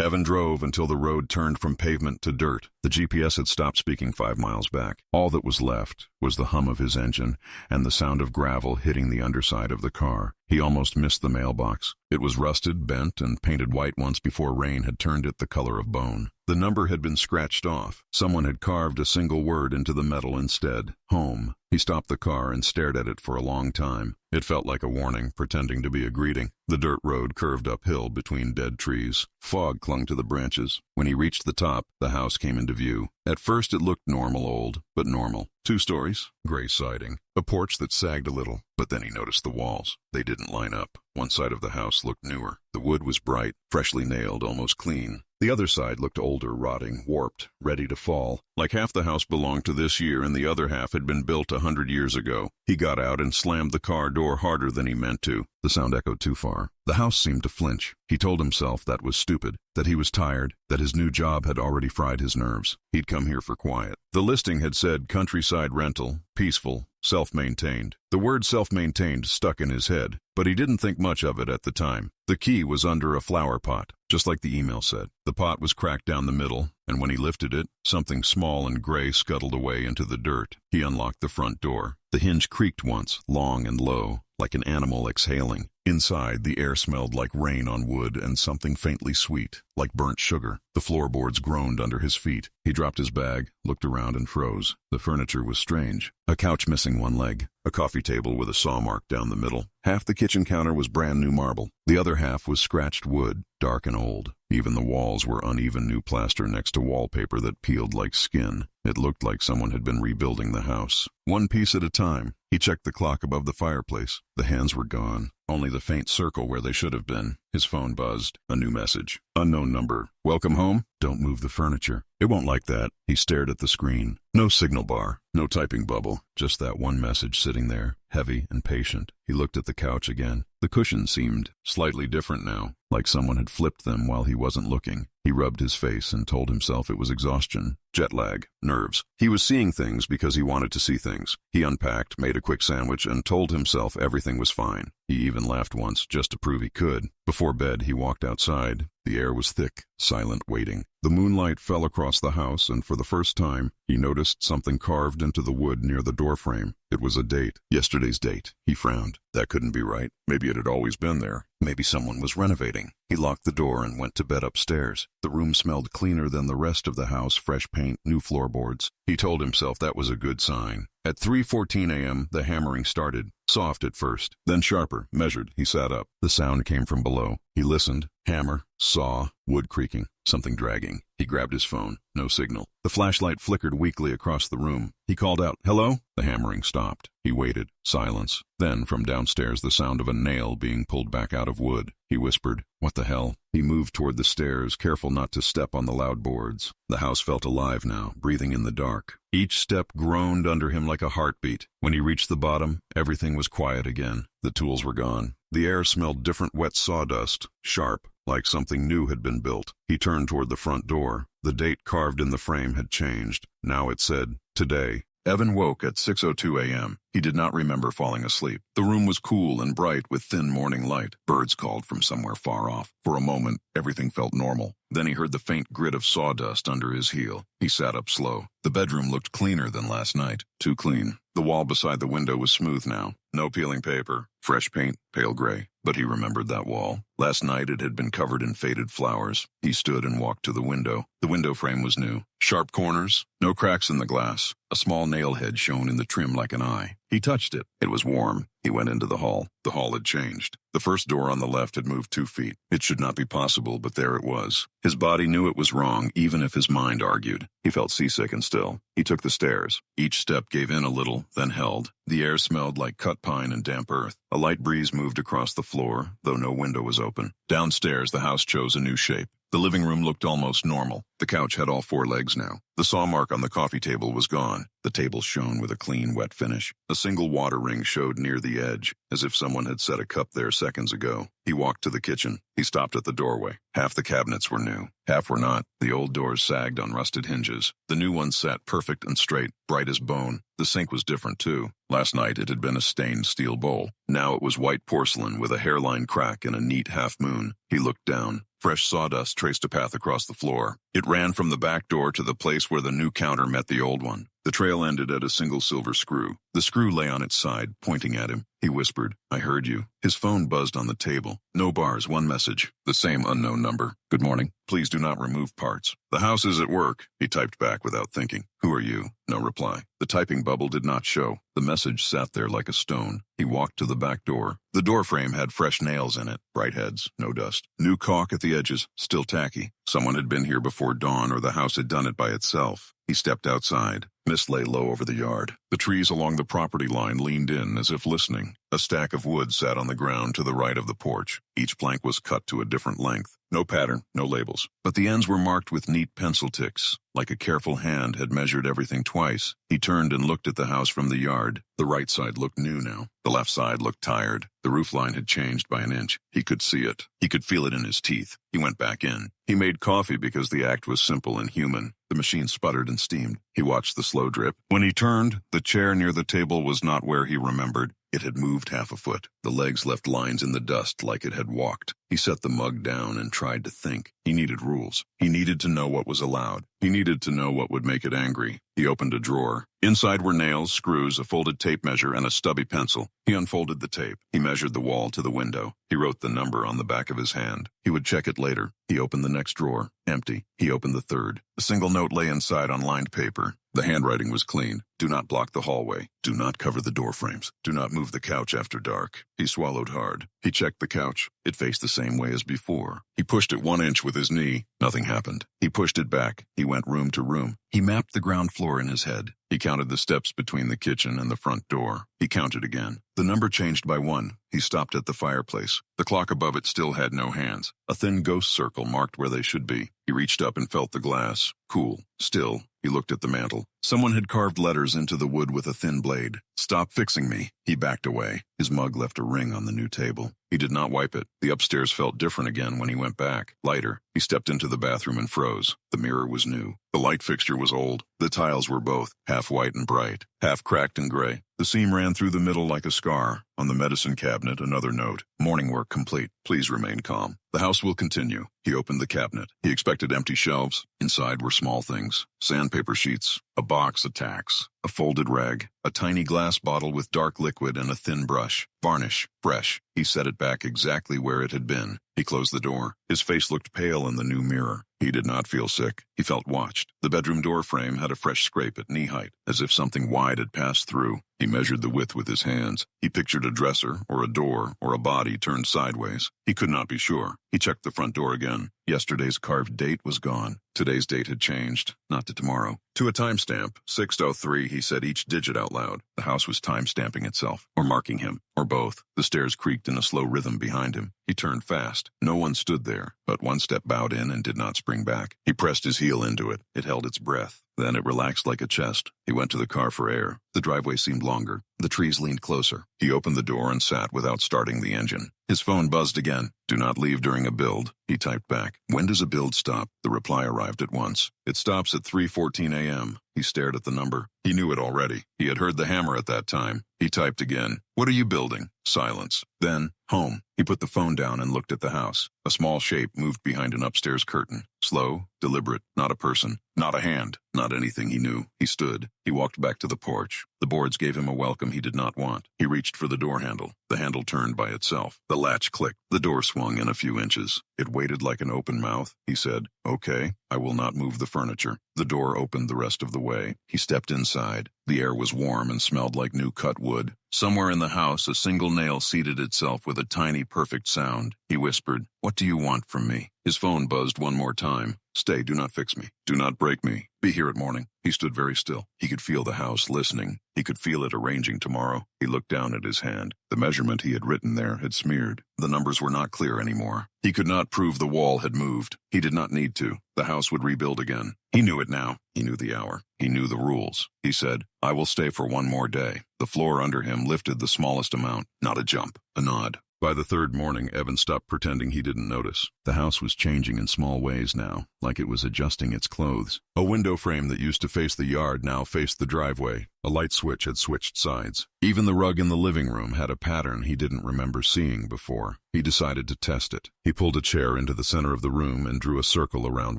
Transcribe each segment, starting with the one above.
Evan drove until the road turned from pavement to dirt. The GPS had stopped speaking 5 miles back. All that was left was the hum of his engine and the sound of gravel hitting the underside of the car. He almost missed the mailbox. It was rusted, bent, and painted white once before rain had turned it the color of bone. The number had been scratched off. Someone had carved a single word into the metal instead. Home. He stopped the car and stared at it for a long time. It felt like a warning, pretending to be a greeting. The dirt road curved uphill between dead trees. Fog clung to the branches. When he reached the top, the house came into view. At first it looked normal old, but normal. 2 stories, gray siding, a porch that sagged a little, but then he noticed the walls. They didn't line up. One side of the house looked newer. The wood was bright, freshly nailed, almost clean. The other side looked older, rotting, warped, ready to fall. Like half the house belonged to this year and the other half had been built 100 years ago. He got out and slammed the car door harder than he meant to. The sound echoed too far. The house seemed to flinch. He told himself that was stupid, that he was tired, that his new job had already fried his nerves. He'd come here for quiet. The listing had said countryside rental, peaceful, self-maintained. The word self-maintained stuck in his head, but he didn't think much of it at the time. The key was under a flower pot, just like the email said. The pot was cracked down the middle, and when he lifted it, something small and gray scuttled away into the dirt. He unlocked the front door. The hinge creaked once, long and low, like an animal exhaling. Inside, the air smelled like rain on wood and something faintly sweet, like burnt sugar. The floorboards groaned under his feet. He dropped his bag, looked around and froze. The furniture was strange. A couch missing one leg, a coffee table with a saw mark down the middle. Half the kitchen counter was brand new marble. The other half was scratched wood, dark and old. Even the walls were uneven new plaster next to wallpaper that peeled like skin. It looked like someone had been rebuilding the house. One piece at a time. He checked the clock above the fireplace. The hands were gone. Only the faint circle where they should have been. His phone buzzed. A new message. Unknown number. Welcome home? Don't move the furniture. It won't like that. He stared at the screen. No signal bar. No typing bubble. Just that one message sitting there, heavy and patient. He looked at the couch again. The cushions seemed slightly different now, like someone had flipped them while he wasn't looking. He rubbed his face and told himself it was exhaustion, jet lag, nerves. He was seeing things because he wanted to see things. He unpacked, made a quick sandwich, and told himself everything was fine. He even laughed once just to prove he could. Before bed, he walked outside. The air was thick, silent, waiting. The moonlight fell across the house, and for the first time, he noticed something carved into the wood near the doorframe. It was a date. Yesterday's date. He frowned. That couldn't be right. Maybe it had always been there. Maybe someone was renovating. He locked the door and went to bed upstairs. The room smelled cleaner than the rest of the house, fresh paint, new floorboards. He told himself that was a good sign. At 3:14 a.m., the hammering started. Soft at first, then sharper, measured. He sat up. The sound came from below. He listened. Hammer, saw, wood creaking, something dragging. He grabbed his phone. No signal. The flashlight flickered weakly across the room. He called out, "Hello?" The hammering stopped. He waited. Silence. Then, from downstairs, the sound of a nail being pulled back out of wood. He whispered, "What the hell?" He moved toward the stairs, careful not to step on the loud boards. The house felt alive now, breathing in the dark. Each step groaned under him like a heartbeat. When he reached the bottom, everything was quiet again. The tools were gone. The air smelled different wet sawdust, sharp, like something new had been built. He turned toward the front door. The date carved in the frame had changed. Now it said, "Today." Evan woke at 6:02 a.m. He did not remember falling asleep. The room was cool and bright with thin morning light. Birds called from somewhere far off. For a moment, everything felt normal. Then he heard the faint grit of sawdust under his heel. He sat up slow. The bedroom looked cleaner than last night. Too clean. The wall beside the window was smooth now. No peeling paper. Fresh paint, pale gray. But he remembered that wall. Last night it had been covered in faded flowers. He stood and walked to the window. The window frame was new. Sharp corners, no cracks in the glass. A small nail head shone in the trim like an eye. He touched it. It was warm. He went into the hall. The hall had changed. The first door on the left had moved 2 feet. It should not be possible, but there it was. His body knew it was wrong, even if his mind argued. He felt seasick and still. He took the stairs. Each step gave in a little, then held. The air smelled like cut pine and damp earth. A light breeze moved across the floor, though no window was open. Downstairs, the house chose a new shape. The living room looked almost normal. The couch had all 4 legs now. The saw mark on the coffee table was gone. The table shone with a clean, wet finish. A single water ring showed near the edge, as if someone had set a cup there seconds ago. He walked to the kitchen. He stopped at the doorway. Half the cabinets were new. Half were not. The old doors sagged on rusted hinges. The new ones sat perfect and straight, bright as bone. The sink was different, too. Last night it had been a stained steel bowl. Now it was white porcelain with a hairline crack and a neat half-moon. He looked down. Fresh sawdust traced a path across the floor. It ran from the back door to the place where the new counter met the old one. The trail ended at a single silver screw. The screw lay on its side, pointing at him. He whispered, "I heard you." His phone buzzed on the table. No bars, one message. The same unknown number. "Good morning. Please do not remove parts." "The house is at work," he typed back without thinking. "Who are you?" No reply. The typing bubble did not show. The message sat there like a stone. He walked to the back door. The door frame had fresh nails in it. Bright heads, no dust. New caulk at the edges, still tacky. Someone had been here before dawn, or the house had done it by itself. He stepped outside. Mist lay low over the yard. The trees along the property line leaned in as if listening. A stack of wood sat on the ground to the right of the porch. Each plank was cut to a different length. No pattern, no labels. But the ends were marked with neat pencil ticks, like a careful hand had measured everything twice. He turned and looked at the house from the yard. The right side looked new now. The left side looked tired. The roofline had changed by an inch. He could see it. He could feel it in his teeth. He went back in. He made coffee because the act was simple and human. The machine sputtered and steamed. He watched the slow drip. When he turned, the chair near the table was not where he remembered. It had moved half a foot. The legs left lines in the dust like it had walked. He set the mug down and tried to think. He needed rules. He needed to know what was allowed. He needed to know what would make it angry. He opened a drawer. Inside were nails, screws, a folded tape measure, and a stubby pencil. He unfolded the tape. He measured the wall to the window. He wrote the number on the back of his hand. He would check it later. He opened the next drawer. Empty. He opened the third. A single note lay inside on lined paper. The handwriting was clean. "Do not block the hallway. Do not cover the door frames. Do not move the couch after dark." He swallowed hard. He checked the couch. It faced the same way as before. He pushed it 1 inch with his knee. Nothing happened. He pushed it back. He went room to room. He mapped the ground floor in his head. He counted the steps between the kitchen and the front door. He counted again. The number changed by 1. He stopped at the fireplace. The clock above it still had no hands. A thin ghost circle marked where they should be. He reached up and felt the glass. Cool. Still. He looked at the mantel. Someone had carved letters into the wood with a thin blade. "Stop fixing me." He backed away. His mug left a ring on the new table. He did not wipe it. The upstairs felt different again when he went back. Lighter. He stepped into the bathroom and froze. The mirror was new. The light fixture was old. The tiles were both half white and bright, half cracked and gray. The seam ran through the middle like a scar. On the medicine cabinet, another note. "Morning work complete. Please remain calm. The house will continue." He opened the cabinet. He expected empty shelves. Inside were small things. Sandpaper sheets, a box of tacks, a folded rag, a tiny glass bottle with dark liquid and a thin brush. Varnish. Fresh. He set it back exactly where it had been. He closed the door. His face looked pale in the new mirror. He did not feel sick. He felt watched. The bedroom door frame had a fresh scrape at knee height, as if something wide had passed through. He measured the width with his hands. He pictured a dresser, or a door, or a body turned sideways. He could not be sure. He checked the front door again. Yesterday's carved date was gone. Today's date had changed, not to tomorrow. To a timestamp, 6:03, he said each digit out loud. The house was timestamping itself, or marking him, or both. The stairs creaked in a slow rhythm behind him. He turned fast. No one stood there, but one step bowed in and did not spring back. He pressed his heel into it. It held its breath. Then it relaxed like a chest. He went to the car for air. The driveway seemed longer. The trees leaned closer. He opened the door and sat without starting the engine. His phone buzzed again. "Do not leave during a build." He typed back. "When does a build stop?" The reply arrived at once. "It stops at 3:14 a.m. He stared at the number. He knew it already. He had heard the hammer at that time. He typed again. "What are you building?" Silence. Then, "Home." He put the phone down and looked at the house. A small shape moved behind an upstairs curtain. Slow, deliberate, not a person, not a hand, not anything he knew. He stood. He walked back to the porch. The boards gave him a welcome he did not want. He reached for the door handle. The handle turned by itself. The latch clicked. The door swung in a few inches. It waited like an open mouth. He said, "Okay, I will not move the furniture." The door opened the rest of the way. He stepped inside. The air was warm and smelled like new cut wood. Somewhere in the house, a single nail seated itself with a tiny, perfect sound. He whispered, "What do you want from me?" His phone buzzed one more time. "Stay, do not fix me. Do not break me. Be here at morning." He stood very still. He could feel the house listening. He could feel it arranging tomorrow. He looked down at his hand. The measurement he had written there had smeared. The numbers were not clear anymore. He could not prove the wall had moved. He did not need to. The house would rebuild again. He knew it now. He knew the hour. He knew the rules. He said, "I will stay for one more day." The floor under him lifted the smallest amount, not a jump, a nod. By the third morning, Evan stopped pretending he didn't notice. The house was changing in small ways now, like it was adjusting its clothes. A window frame that used to face the yard now faced the driveway. A light switch had switched sides. Even the rug in the living room had a pattern he didn't remember seeing before. He decided to test it. He pulled a chair into the center of the room and drew a circle around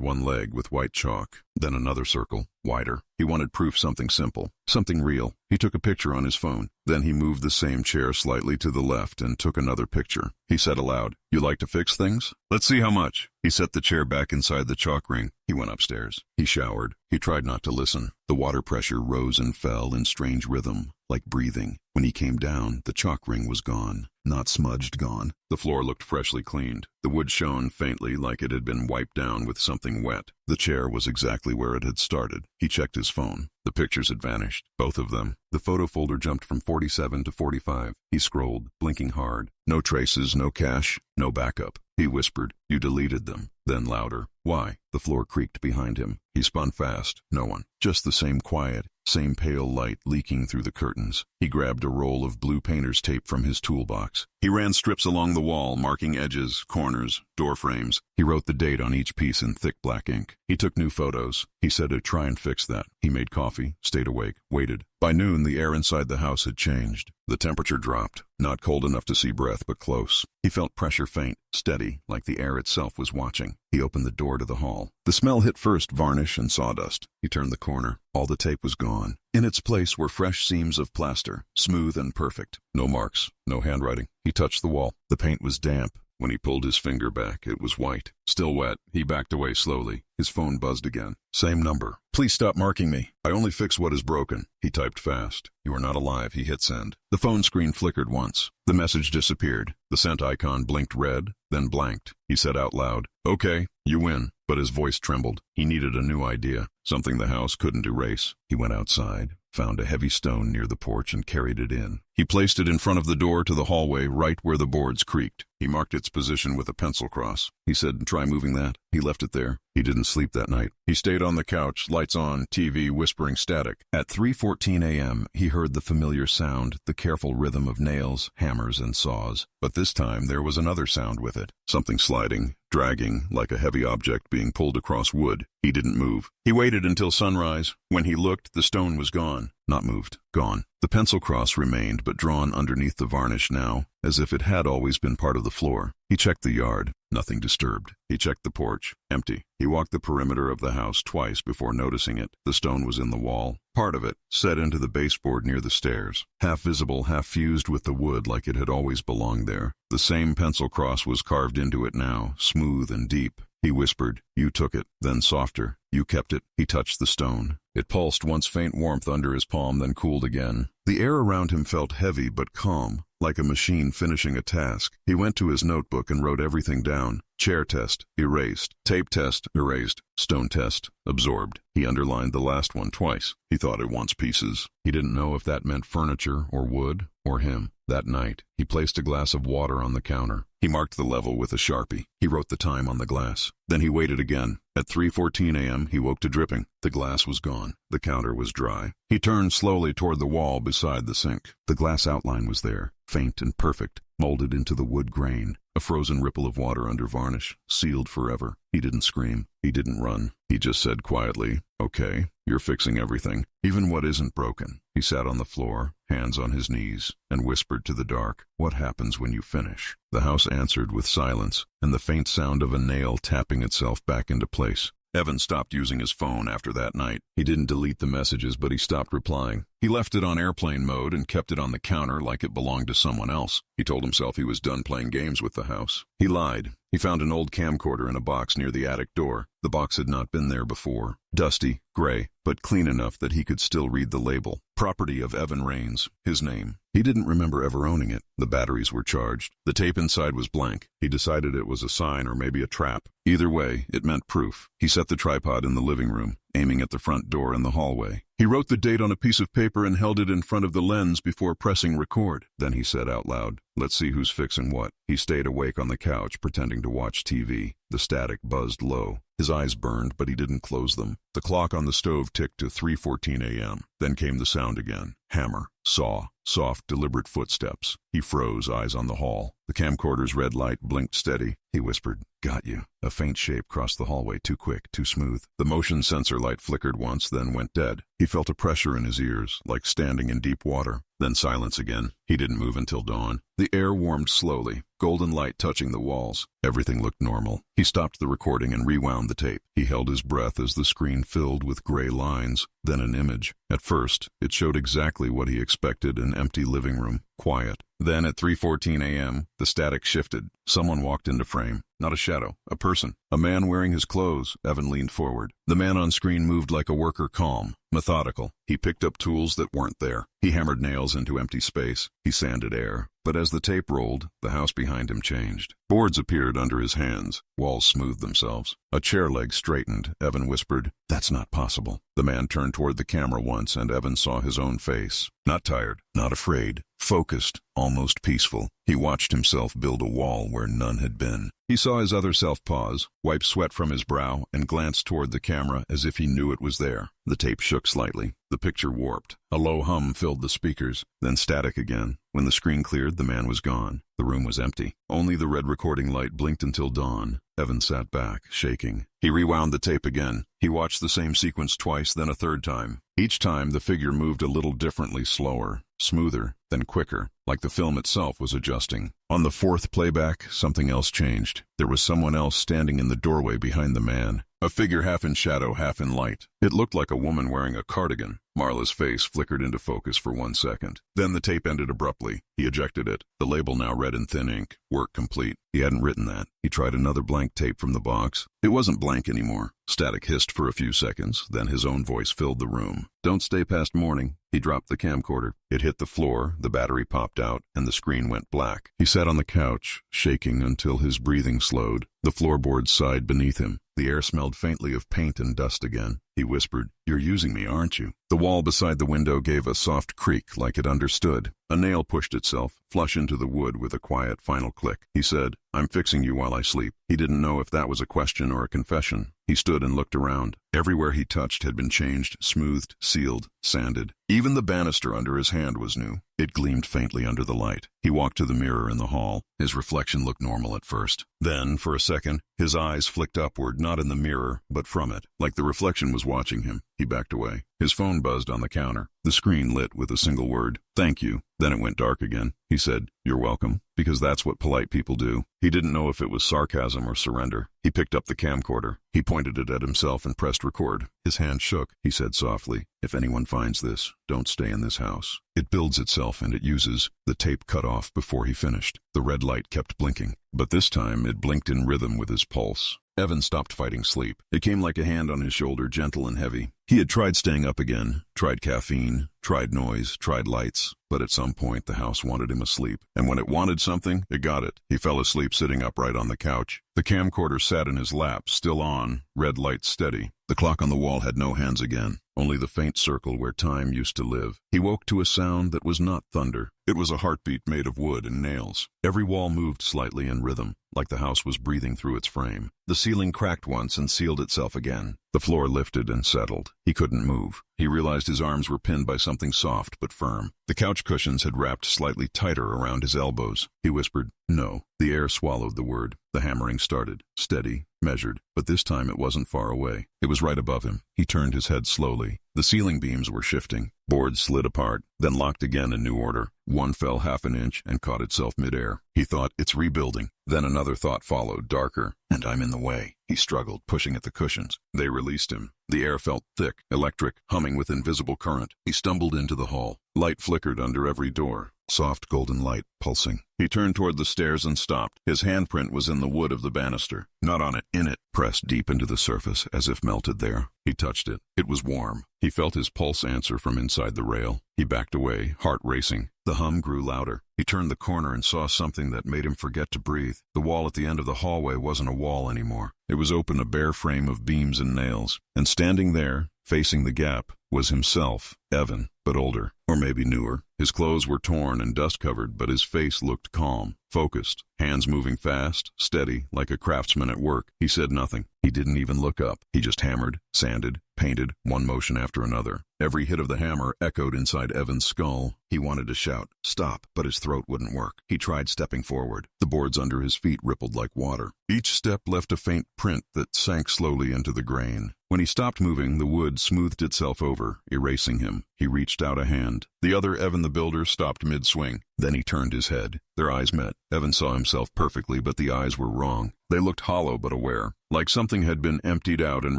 one leg with white chalk. Then another circle, wider. He wanted proof, something simple, something real. He took a picture on his phone. Then he moved the same chair slightly to the left and took another picture. He said aloud, "You like to fix things? Let's see how much." He set the chair back inside the chalk ring. He went upstairs. He showered. He tried not to listen. The water pressure rose and fell in strange rhythm, like breathing. When he came down, the chalk ring was gone. Not smudged, gone. The floor looked freshly cleaned. The wood shone faintly like it had been wiped down with something wet. The chair was exactly where it had started. He checked his phone. The pictures had vanished, both of them. The photo folder jumped from 47 to 45. He scrolled, blinking hard. No traces, no cache, no backup. He whispered, "You deleted them." Then louder, "Why?" The floor creaked behind him. He spun fast. No one. Just the same quiet, same pale light leaking through the curtains. He grabbed a roll of blue painter's tape from his toolbox. He ran strips along the wall, marking edges, corners, door frames. He wrote the date on each piece in thick black ink. He took new photos. He said he'd try and fix that. He made coffee, stayed awake, waited. By noon, the air inside the house had changed. The temperature dropped. Not cold enough to see breath, but close. He felt pressure faint, steady, like the air itself was watching. He opened the door to the hall. The smell hit first varnish and sawdust. He turned the corner. All the tape was gone. In its place were fresh seams of plaster, smooth and perfect. No marks, no handwriting. He touched the wall. The paint was damp. When he pulled his finger back, it was white. Still wet, he backed away slowly. His phone buzzed again. Same number. "Please stop marking me. I only fix what is broken." He typed fast. "You are not alive." He hit send. The phone screen flickered once. The message disappeared. The sent icon blinked red, then blanked. He said out loud, "Okay, you win." But his voice trembled. He needed a new idea, something the house couldn't erase. He went outside, found a heavy stone near the porch and carried it in. He placed it in front of the door to the hallway right where the boards creaked. He marked its position with a pencil cross. He said, "Try moving that." He left it there. He didn't sleep that night. He stayed on the couch, lights on, TV whispering static. At 3:14 a.m., he heard the familiar sound, the careful rhythm of nails, hammers, and saws. But this time there was another sound with it. Something sliding, dragging, like a heavy object being pulled across wood. He didn't move. He waited until sunrise. When he looked, the stone was gone. Not moved. Gone. The pencil cross remained, but drawn underneath the varnish now, as if it had always been part of the floor. He checked the yard. Nothing disturbed. He checked the porch. Empty. He walked the perimeter of the house twice before noticing it. The stone was in the wall. Part of it, set into the baseboard near the stairs. Half visible, half fused with the wood like it had always belonged there. The same pencil cross was carved into it now, smooth and deep. He whispered, "You took it." Then softer, "You kept it." He touched the stone. It pulsed once faint warmth under his palm, then cooled again. The air around him felt heavy but calm, like a machine finishing a task. He went to his notebook and wrote everything down. Chair test, erased. Tape test, erased. Stone test, absorbed. He underlined the last one twice. He thought it wants pieces. He didn't know if that meant furniture or wood or him. That night, he placed a glass of water on the counter. He marked the level with a Sharpie. He wrote the time on the glass. Then he waited again. At 3:14 a.m., he woke to dripping. The glass was gone. The counter was dry. He turned slowly toward the wall beside the sink. The glass outline was there, faint and perfect, molded into the wood grain. A frozen ripple of water under varnish, sealed forever. He didn't scream. He didn't run. He just said quietly, "Okay, you're fixing everything, even what isn't broken." He sat on the floor, hands on his knees, and whispered to the dark, "What happens when you finish?" The house answered with silence, and the faint sound of a nail tapping itself back into place. Evan stopped using his phone after that night. He didn't delete the messages, but he stopped replying. He left it on airplane mode and kept it on the counter like it belonged to someone else. He told himself he was done playing games with the house. He lied. He found an old camcorder in a box near the attic door. The box had not been there before. Dusty, gray, but clean enough that he could still read the label. Property of Evan Rains, his name. He didn't remember ever owning it. The batteries were charged. The tape inside was blank. He decided it was a sign or maybe a trap. Either way, it meant proof. He set the tripod in the living room. aiming at the front door in the hallway. He wrote the date on a piece of paper and held it in front of the lens before pressing record. Then he said out loud, "Let's see who's fixing what." He stayed awake on the couch, pretending to watch TV. The static buzzed low. His eyes burned, but he didn't close them. The clock on the stove ticked to 3:14 a.m. Then came the sound again. Hammer, saw, soft, deliberate footsteps. He froze, eyes on the hall. The camcorder's red light blinked steady. He whispered, "Got you." A faint shape crossed the hallway, too quick, too smooth. The motion sensor light flickered once, then went dead. He felt a pressure in his ears, like standing in deep water. Then silence again. He didn't move until dawn. The air warmed slowly, golden light touching the walls. Everything looked normal. He stopped the recording and rewound the tape. He held his breath as the screen filled with gray lines, then an image. At first, it showed exactly what he expected, an empty living room, quiet. Then at 3:14 a.m., the static shifted. Someone walked into frame. Not a shadow, a person. A man wearing his clothes. Evan leaned forward. The man on screen moved like a worker, calm, methodical. He picked up tools that weren't there. He hammered nails into empty space. He sanded air. But as the tape rolled, the house behind him changed. Boards appeared under his hands. Walls smoothed themselves. A chair leg straightened. Evan whispered, "That's not possible." The man turned toward the camera once, and Evan saw his own face. Not tired, not afraid, focused, almost peaceful. He watched himself build a wall where none had been. He saw his other self pause, wipe sweat from his brow, and glance toward the camera as if he knew it was there. The tape shook slightly. The picture warped. A low hum filled the speakers, then static again. When the screen cleared, the man was gone. The room was empty. Only the red recording light blinked until dawn. Evan sat back, shaking. He rewound the tape again. He watched the same sequence twice, then a third time. Each time, the figure moved a little differently, slower, smoother, then quicker, like the film itself was adjusting. On the fourth playback, something else changed. There was someone else standing in the doorway behind the man. A figure half in shadow, half in light. It looked like a woman wearing a cardigan. Marla's face flickered into focus for 1 second. Then the tape ended abruptly. He ejected it. The label now read in thin ink. Work complete. He hadn't written that. He tried another blank tape from the box. It wasn't blank anymore. Static hissed for a few seconds, then his own voice filled the room. "Don't stay past morning." He dropped the camcorder. It hit the floor, the battery popped out, and the screen went black. He sat on the couch, shaking until his breathing slowed. The floorboards sighed beneath him. The air smelled faintly of paint and dust again. He whispered, "You're using me, aren't you?" The wall beside the window gave a soft creak like it understood. A nail pushed itself, flush into the wood with a quiet final click. He said, "I'm fixing you while I sleep." He didn't know if that was a question or a confession. He stood and looked around. Everywhere he touched had been changed, smoothed, sealed, sanded. Even the banister under his hand was new. It gleamed faintly under the light. He walked to the mirror in the hall. His reflection looked normal at first. Then, for a second, his eyes flicked upward, not in the mirror, but from it, like the reflection was watching him. He backed away. His phone buzzed on the counter. The screen lit with a single word, "Thank you." Then it went dark again. He said, "You're welcome," because that's what polite people do. He didn't know if it was sarcasm or surrender. He picked up the camcorder. He pointed it at himself and pressed record. His hand shook. He said softly, "If anyone finds this, don't stay in this house. It builds itself and it uses." The tape cut off before he finished. The red light kept blinking, but this time it blinked in rhythm with his pulse. Evan stopped fighting sleep. It came like a hand on his shoulder, gentle and heavy. He had tried staying up again, tried caffeine, tried noise, tried lights, but at some point the house wanted him asleep. And when it wanted something, it got it. He fell asleep sitting upright on the couch. The camcorder sat in his lap, still on, red light steady. The clock on the wall had no hands again, only the faint circle where time used to live. He woke to a sound that was not thunder. It was a heartbeat made of wood and nails. Every wall moved slightly in rhythm, like the house was breathing through its frame. The ceiling cracked once and sealed itself again. The floor lifted and settled. He couldn't move. He realized his arms were pinned by something soft but firm. The couch cushions had wrapped slightly tighter around his elbows. He whispered, "No." The air swallowed the word. The hammering started, steady, measured, but this time it wasn't far away. It was right above him. He turned his head slowly. The ceiling beams were shifting. Boards slid apart, then locked again in new order. One fell half an inch and caught itself midair. He thought, "It's rebuilding." Then another thought followed, darker. "And I'm in the way." He struggled, pushing at the cushions. They released him. The air felt thick, electric, humming with invisible current. He stumbled into the hall. Light flickered under every door. soft golden light pulsing. He turned toward the stairs and stopped. His handprint was in the wood of the banister. Not on it, in it, pressed deep into the surface as if melted there. He touched it. It was warm. He felt his pulse answer from inside the rail. He backed away, heart racing. The hum grew louder. He turned the corner and saw something that made him forget to breathe. The wall at the end of the hallway wasn't a wall anymore. It was open, a bare frame of beams and nails. And standing there, facing the gap, was himself, Evan, but older, or maybe newer. His clothes were torn and dust-covered, but his face looked calm, focused, hands moving fast, steady, like a craftsman at work. He said nothing. He didn't even look up. He just hammered, sanded, painted, one motion after another. Every hit of the hammer echoed inside Evan's skull. He wanted to shout, stop, but his throat wouldn't work. He tried stepping forward. The boards under his feet rippled like water. Each step left a faint print that sank slowly into the grain. When he stopped moving, the wood smoothed itself over, erasing him. He reached out a hand. The other Evan the Builder stopped mid-swing. Then he turned his head. Their eyes met. Evan saw himself perfectly, but the eyes were wrong. They looked hollow but aware, like something had been emptied out and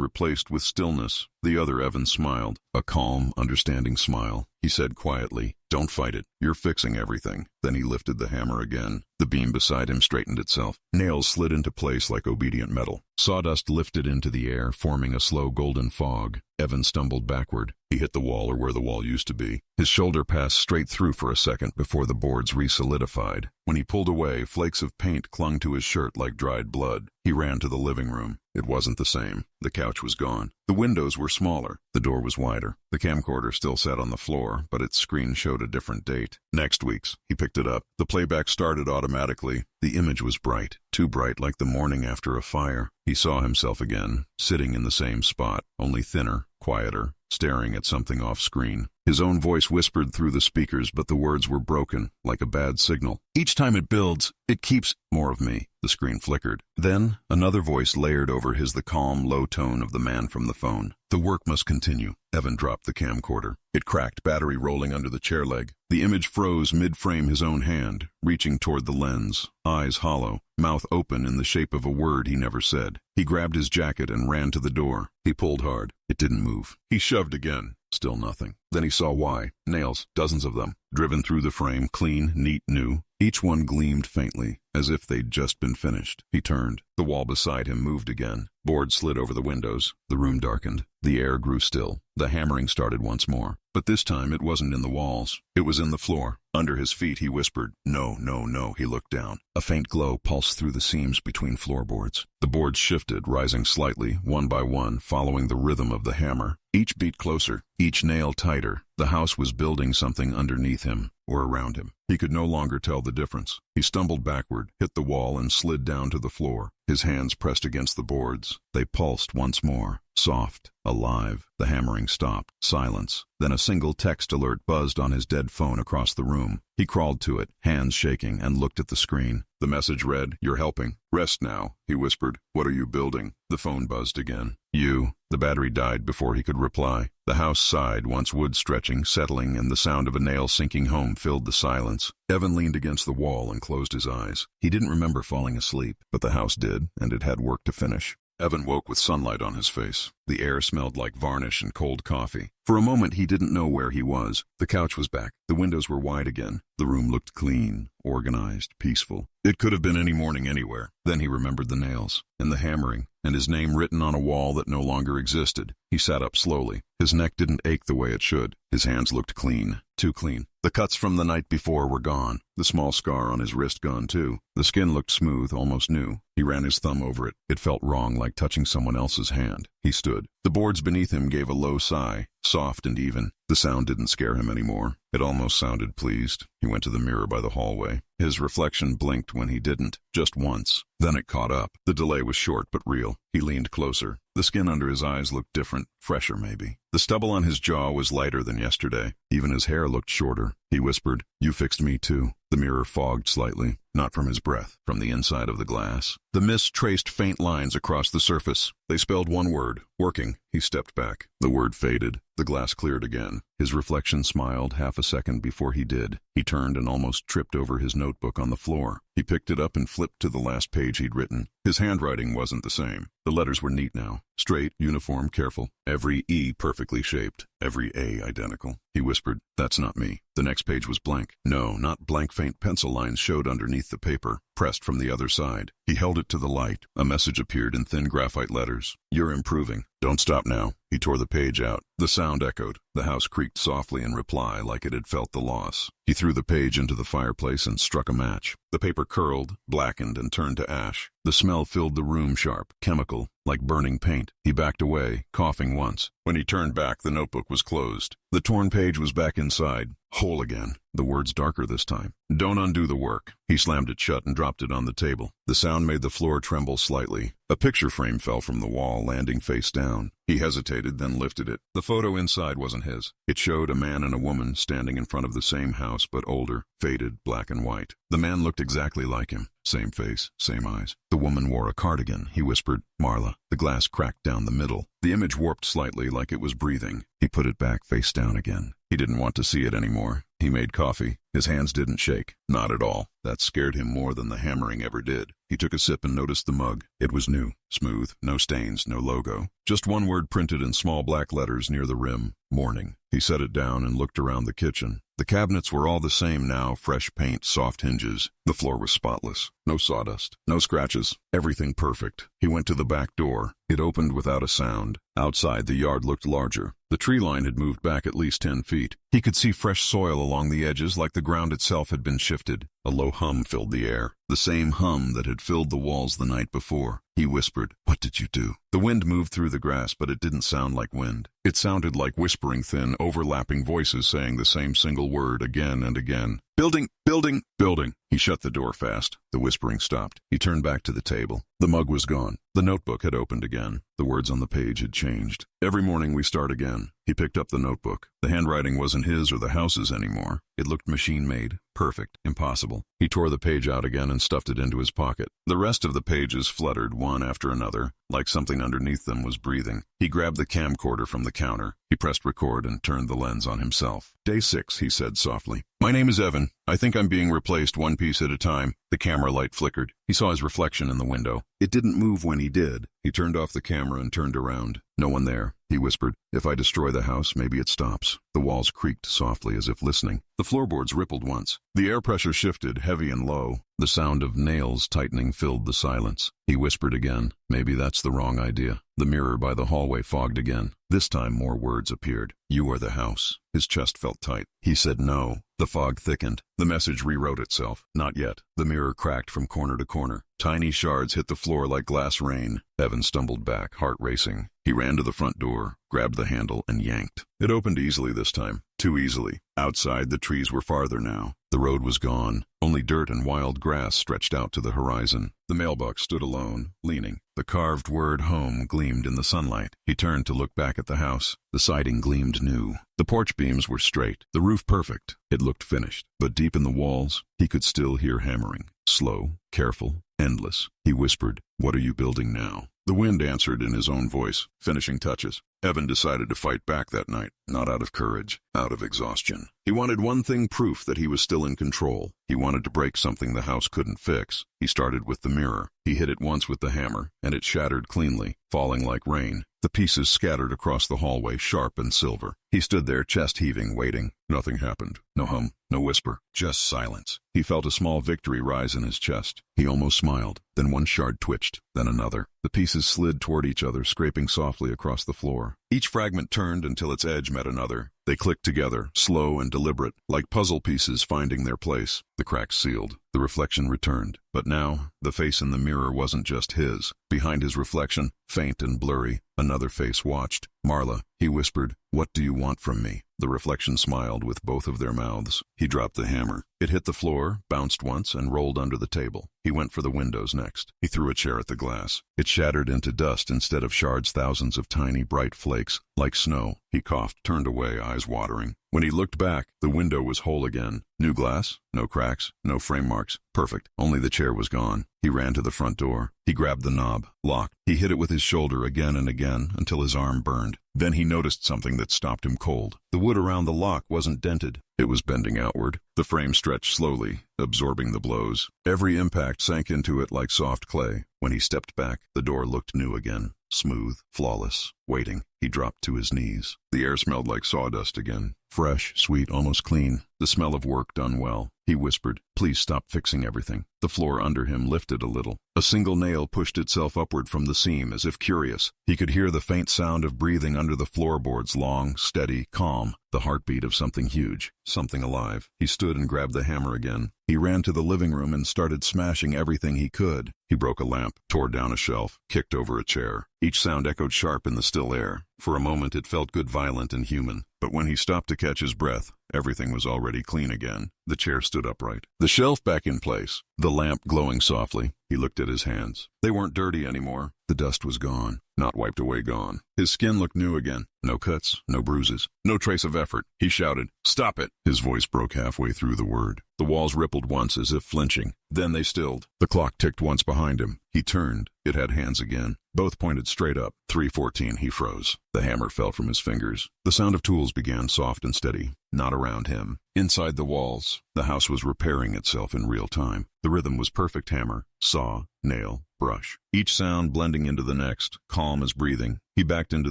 replaced with stillness. The other Evan smiled, a calm, understanding smile. He said quietly, don't fight it. You're fixing everything. Then he lifted the hammer again. The beam beside him straightened itself. Nails slid into place like obedient metal. Sawdust lifted into the air, forming a slow golden fog. Evan stumbled backward. He hit the wall, or where the wall used to be. His shoulder passed straight through for a second before the boards re-solidified. When he pulled away, flakes of paint clung to his shirt like dried blood. He ran to the living room. It wasn't the same. The couch was gone. The windows were smaller. The door was wider. The camcorder still sat on the floor, but its screen showed a different date. Next week's. He picked it up. The playback started automatically. The image was bright, too bright, like the morning after a fire. He saw himself again, sitting in the same spot, only thinner, quieter, staring at something off-screen. His own voice whispered through the speakers, but the words were broken, like a bad signal. Each time it builds, it keeps more of me. The screen flickered. Then, another voice layered over his, the calm, low tone of the man from the phone. The work must continue. Evan dropped the camcorder. It cracked, battery rolling under the chair leg. The image froze mid-frame, his own hand, reaching toward the lens, eyes hollow, mouth open in the shape of a word he never said. He grabbed his jacket and ran to the door. He pulled hard. It didn't move. He shoved again. Still nothing. Then he saw why. Nails, dozens of them, driven through the frame, clean, neat, new. Each one gleamed faintly, as if they'd just been finished. He turned. The wall beside him moved again. Boards slid over the windows. The room darkened. The air grew still. The hammering started once more. But this time it wasn't in the walls. It was in the floor. Under his feet he whispered, no, no, no. He looked down. A faint glow pulsed through the seams between floorboards. The boards shifted, rising slightly, one by one, following the rhythm of the hammer. Each beat closer, each nail tighter. The house was building something underneath him, or around him. He could no longer tell the difference. He stumbled backward, hit the wall, and slid down to the floor. His hands pressed against the boards. They pulsed once more. Soft, alive. The hammering stopped. Silence. Then a single text alert buzzed on his dead phone across the room. He crawled to it, hands shaking, and looked at the screen. The message read, "You're helping. Rest now," he whispered. "What are you building?" The phone buzzed again. "You." The battery died before he could reply. The house sighed, once wood stretching, settling, and the sound of a nail sinking home filled the silence. Evan leaned against the wall and closed his eyes. He didn't remember falling asleep, but the house did, and it had work to finish. Evan woke with sunlight on his face. The air smelled like varnish and cold coffee. For a moment he didn't know where he was. The couch was back. The windows were wide again. The room looked clean, organized, peaceful. It could have been any morning anywhere. Then he remembered the nails, and the hammering, and his name written on a wall that no longer existed. He sat up slowly. His neck didn't ache the way it should. His hands looked clean, too clean. The cuts from the night before were gone. The small scar on his wrist gone too. The skin looked smooth, almost new. He ran his thumb over it. It felt wrong, like touching someone else's hand. He stood. The boards beneath him gave a low sigh, soft and even. The sound didn't scare him anymore. It almost sounded pleased. He went to the mirror by the hallway. His reflection blinked when he didn't, just once. Then it caught up. The delay was short but real. He leaned closer. The skin under his eyes looked different, fresher maybe. The stubble on his jaw was lighter than yesterday. Even his hair looked shorter. He whispered, "You fixed me too." The mirror fogged slightly, not from his breath, from the inside of the glass. The mist traced faint lines across the surface. They spelled one word, working. He stepped back. The word faded. The glass cleared again. His reflection smiled half a second before he did. He turned and almost tripped over his notebook on the floor. He picked it up and flipped to the last page he'd written. His handwriting wasn't the same. The letters were neat now. Straight, uniform, careful. Every E perfectly shaped. Every A identical. He whispered, "That's not me." The next next page was blank. No, not blank, faint pencil lines showed underneath the paper, pressed from the other side. He held it to the light. A message appeared in thin graphite letters. You're improving. Don't stop now. He tore the page out. The sound echoed. The house creaked softly in reply, like it had felt the loss. He threw the page into the fireplace and struck a match. The paper curled, blackened, and turned to ash. The smell filled the room, sharp, chemical, like burning paint. He backed away, coughing once. When he turned back, the notebook was closed. The torn page was back inside, whole again. The words darker this time. Don't undo the work. He slammed it shut and dropped it on the table. The sound made the floor tremble slightly. A picture frame fell from the wall, landing face down. He hesitated, then lifted it. The photo inside wasn't his. It showed a man and a woman standing in front of the same house, but older, faded, black and white. The man looked exactly like him. Same face, same eyes. The woman wore a cardigan. He whispered, Marla. The glass cracked down the middle. The image warped slightly, like it was breathing. He put it back face down again. He didn't want to see it anymore. He made coffee. His hands didn't shake. Not at all. That scared him more than the hammering ever did. He took a sip and noticed the mug. It was new, smooth, no stains, no logo. Just one word printed in small black letters near the rim, morning. He set it down and looked around the kitchen. The cabinets were all the same now, fresh paint, soft hinges. The floor was spotless. No sawdust, no scratches, everything perfect. He went to the back door. It opened without a sound. Outside, the yard looked larger. The tree line had moved back at least 10 feet. He could see fresh soil along the edges, like the ground itself had been shifted. A low hum filled the air, the same hum that had filled the walls the night before. He whispered, What did you do? The wind moved through the grass, but it didn't sound like wind. It sounded like whispering thin, overlapping voices saying the same single word again and again. Building, building, building. He shut the door fast. The whispering stopped. He turned back to the table. The mug was gone. The notebook had opened again. The words on the page had changed. Every morning we start again. He picked up the notebook. The handwriting wasn't his or the house's anymore. It looked machine-made, perfect, impossible. He tore the page out again and stuffed it into his pocket. The rest of the pages fluttered one after another, like something underneath them was breathing. He grabbed the camcorder from the counter. He pressed record and turned the lens on himself. Day 6, he said softly. My name is Evan. I think I'm being replaced one piece at a time. The camera light flickered. He saw his reflection in the window. It didn't move when he did. He turned off the camera and turned around. No one there. He whispered, If I destroy the house, maybe it stops. The walls creaked softly as if listening. The floorboards rippled once. The air pressure shifted, heavy and low. The sound of nails tightening filled the silence. He whispered again, Maybe that's the wrong idea. The mirror by the hallway fogged again. This time more words appeared. You are the house. His chest felt tight. He said no. The fog thickened. The message rewrote itself. Not yet. The mirror cracked from corner to corner. Tiny shards hit the floor like glass rain. Evan stumbled back, heart racing. He ran to the front door, grabbed the handle, and yanked. It opened easily this time. Too easily. Outside, the trees were farther now. The road was gone. Only dirt and wild grass stretched out to the horizon. The mailbox stood alone, leaning. The carved word home gleamed in the sunlight. He turned to look back at the house. The siding gleamed new. The porch beams were straight, the roof perfect. It looked finished. But deep in the walls, he could still hear hammering. Slow, careful, endless. He whispered, What are you building now? The wind answered in his own voice, finishing touches. Evan decided to fight back that night, not out of courage, out of exhaustion. He wanted one thing, proof that he was still in control. He wanted to break something the house couldn't fix. He started with the mirror. He hit it once with the hammer, and it shattered cleanly, falling like rain. The pieces scattered across the hallway, sharp and silver. He stood there, chest heaving, waiting. Nothing happened. No hum, no whisper, just silence. He felt a small victory rise in his chest. He almost smiled. Then one shard twitched, then another. The pieces slid toward each other, scraping softly across the floor. Each fragment turned until its edge met another. They clicked together, slow and deliberate, like puzzle pieces finding their place. The cracks sealed. The reflection returned. But now, the face in the mirror wasn't just his. Behind his reflection, faint and blurry, another face watched. Marla, he whispered, What do you want from me? The reflection smiled with both of their mouths. He dropped the hammer. It hit the floor, bounced once, and rolled under the table. He went for the windows next. He threw a chair at the glass. It shattered into dust instead of shards, thousands of tiny, bright flakes, like snow. He coughed, turned away, eyes watering. When he looked back, the window was whole again. New glass, no cracks, no frame marks. Perfect. Only the chair was gone. He ran to the front door. He grabbed the knob. Locked. He hit it with his shoulder again and again until his arm burned. Then he noticed something that stopped him cold. The wood around the lock wasn't dented. It was bending outward. The frame stretched slowly, absorbing the blows. Every impact sank into it like soft clay. When he stepped back, the door looked new again. Smooth, flawless, waiting. He dropped to his knees. The air smelled like sawdust again. Fresh, sweet, almost clean. The smell of work done well. He whispered, "Please stop fixing everything." The floor under him lifted a little. A single nail pushed itself upward from the seam as if curious. He could hear the faint sound of breathing under the floorboards, long, steady, calm. The heartbeat of something huge, something alive. He stood and grabbed the hammer again. He ran to the living room and started smashing everything he could. He broke a lamp, tore down a shelf, kicked over a chair. Each sound echoed sharp in the still air. For a moment it felt good, violent, and human. But when he stopped to catch his breath, everything was already clean again. The chair stood upright. The shelf back in place. The lamp glowing softly. He looked at his hands. They weren't dirty anymore. The dust was gone. Not wiped away, gone. His skin looked new again. No cuts, no bruises, no trace of effort. He shouted, "Stop it!" His voice broke halfway through the word. The walls rippled once as if flinching. Then they stilled. The clock ticked once behind him. He turned. It had hands again. Both pointed straight up. 3:14. He froze. The hammer fell from his fingers. The sound of tools began, soft and steady. Not around him. Inside the walls. The house was repairing itself in real time. The rhythm was perfect: hammer, saw, nail, brush. Each sound blending into the next, calm as breathing. He backed into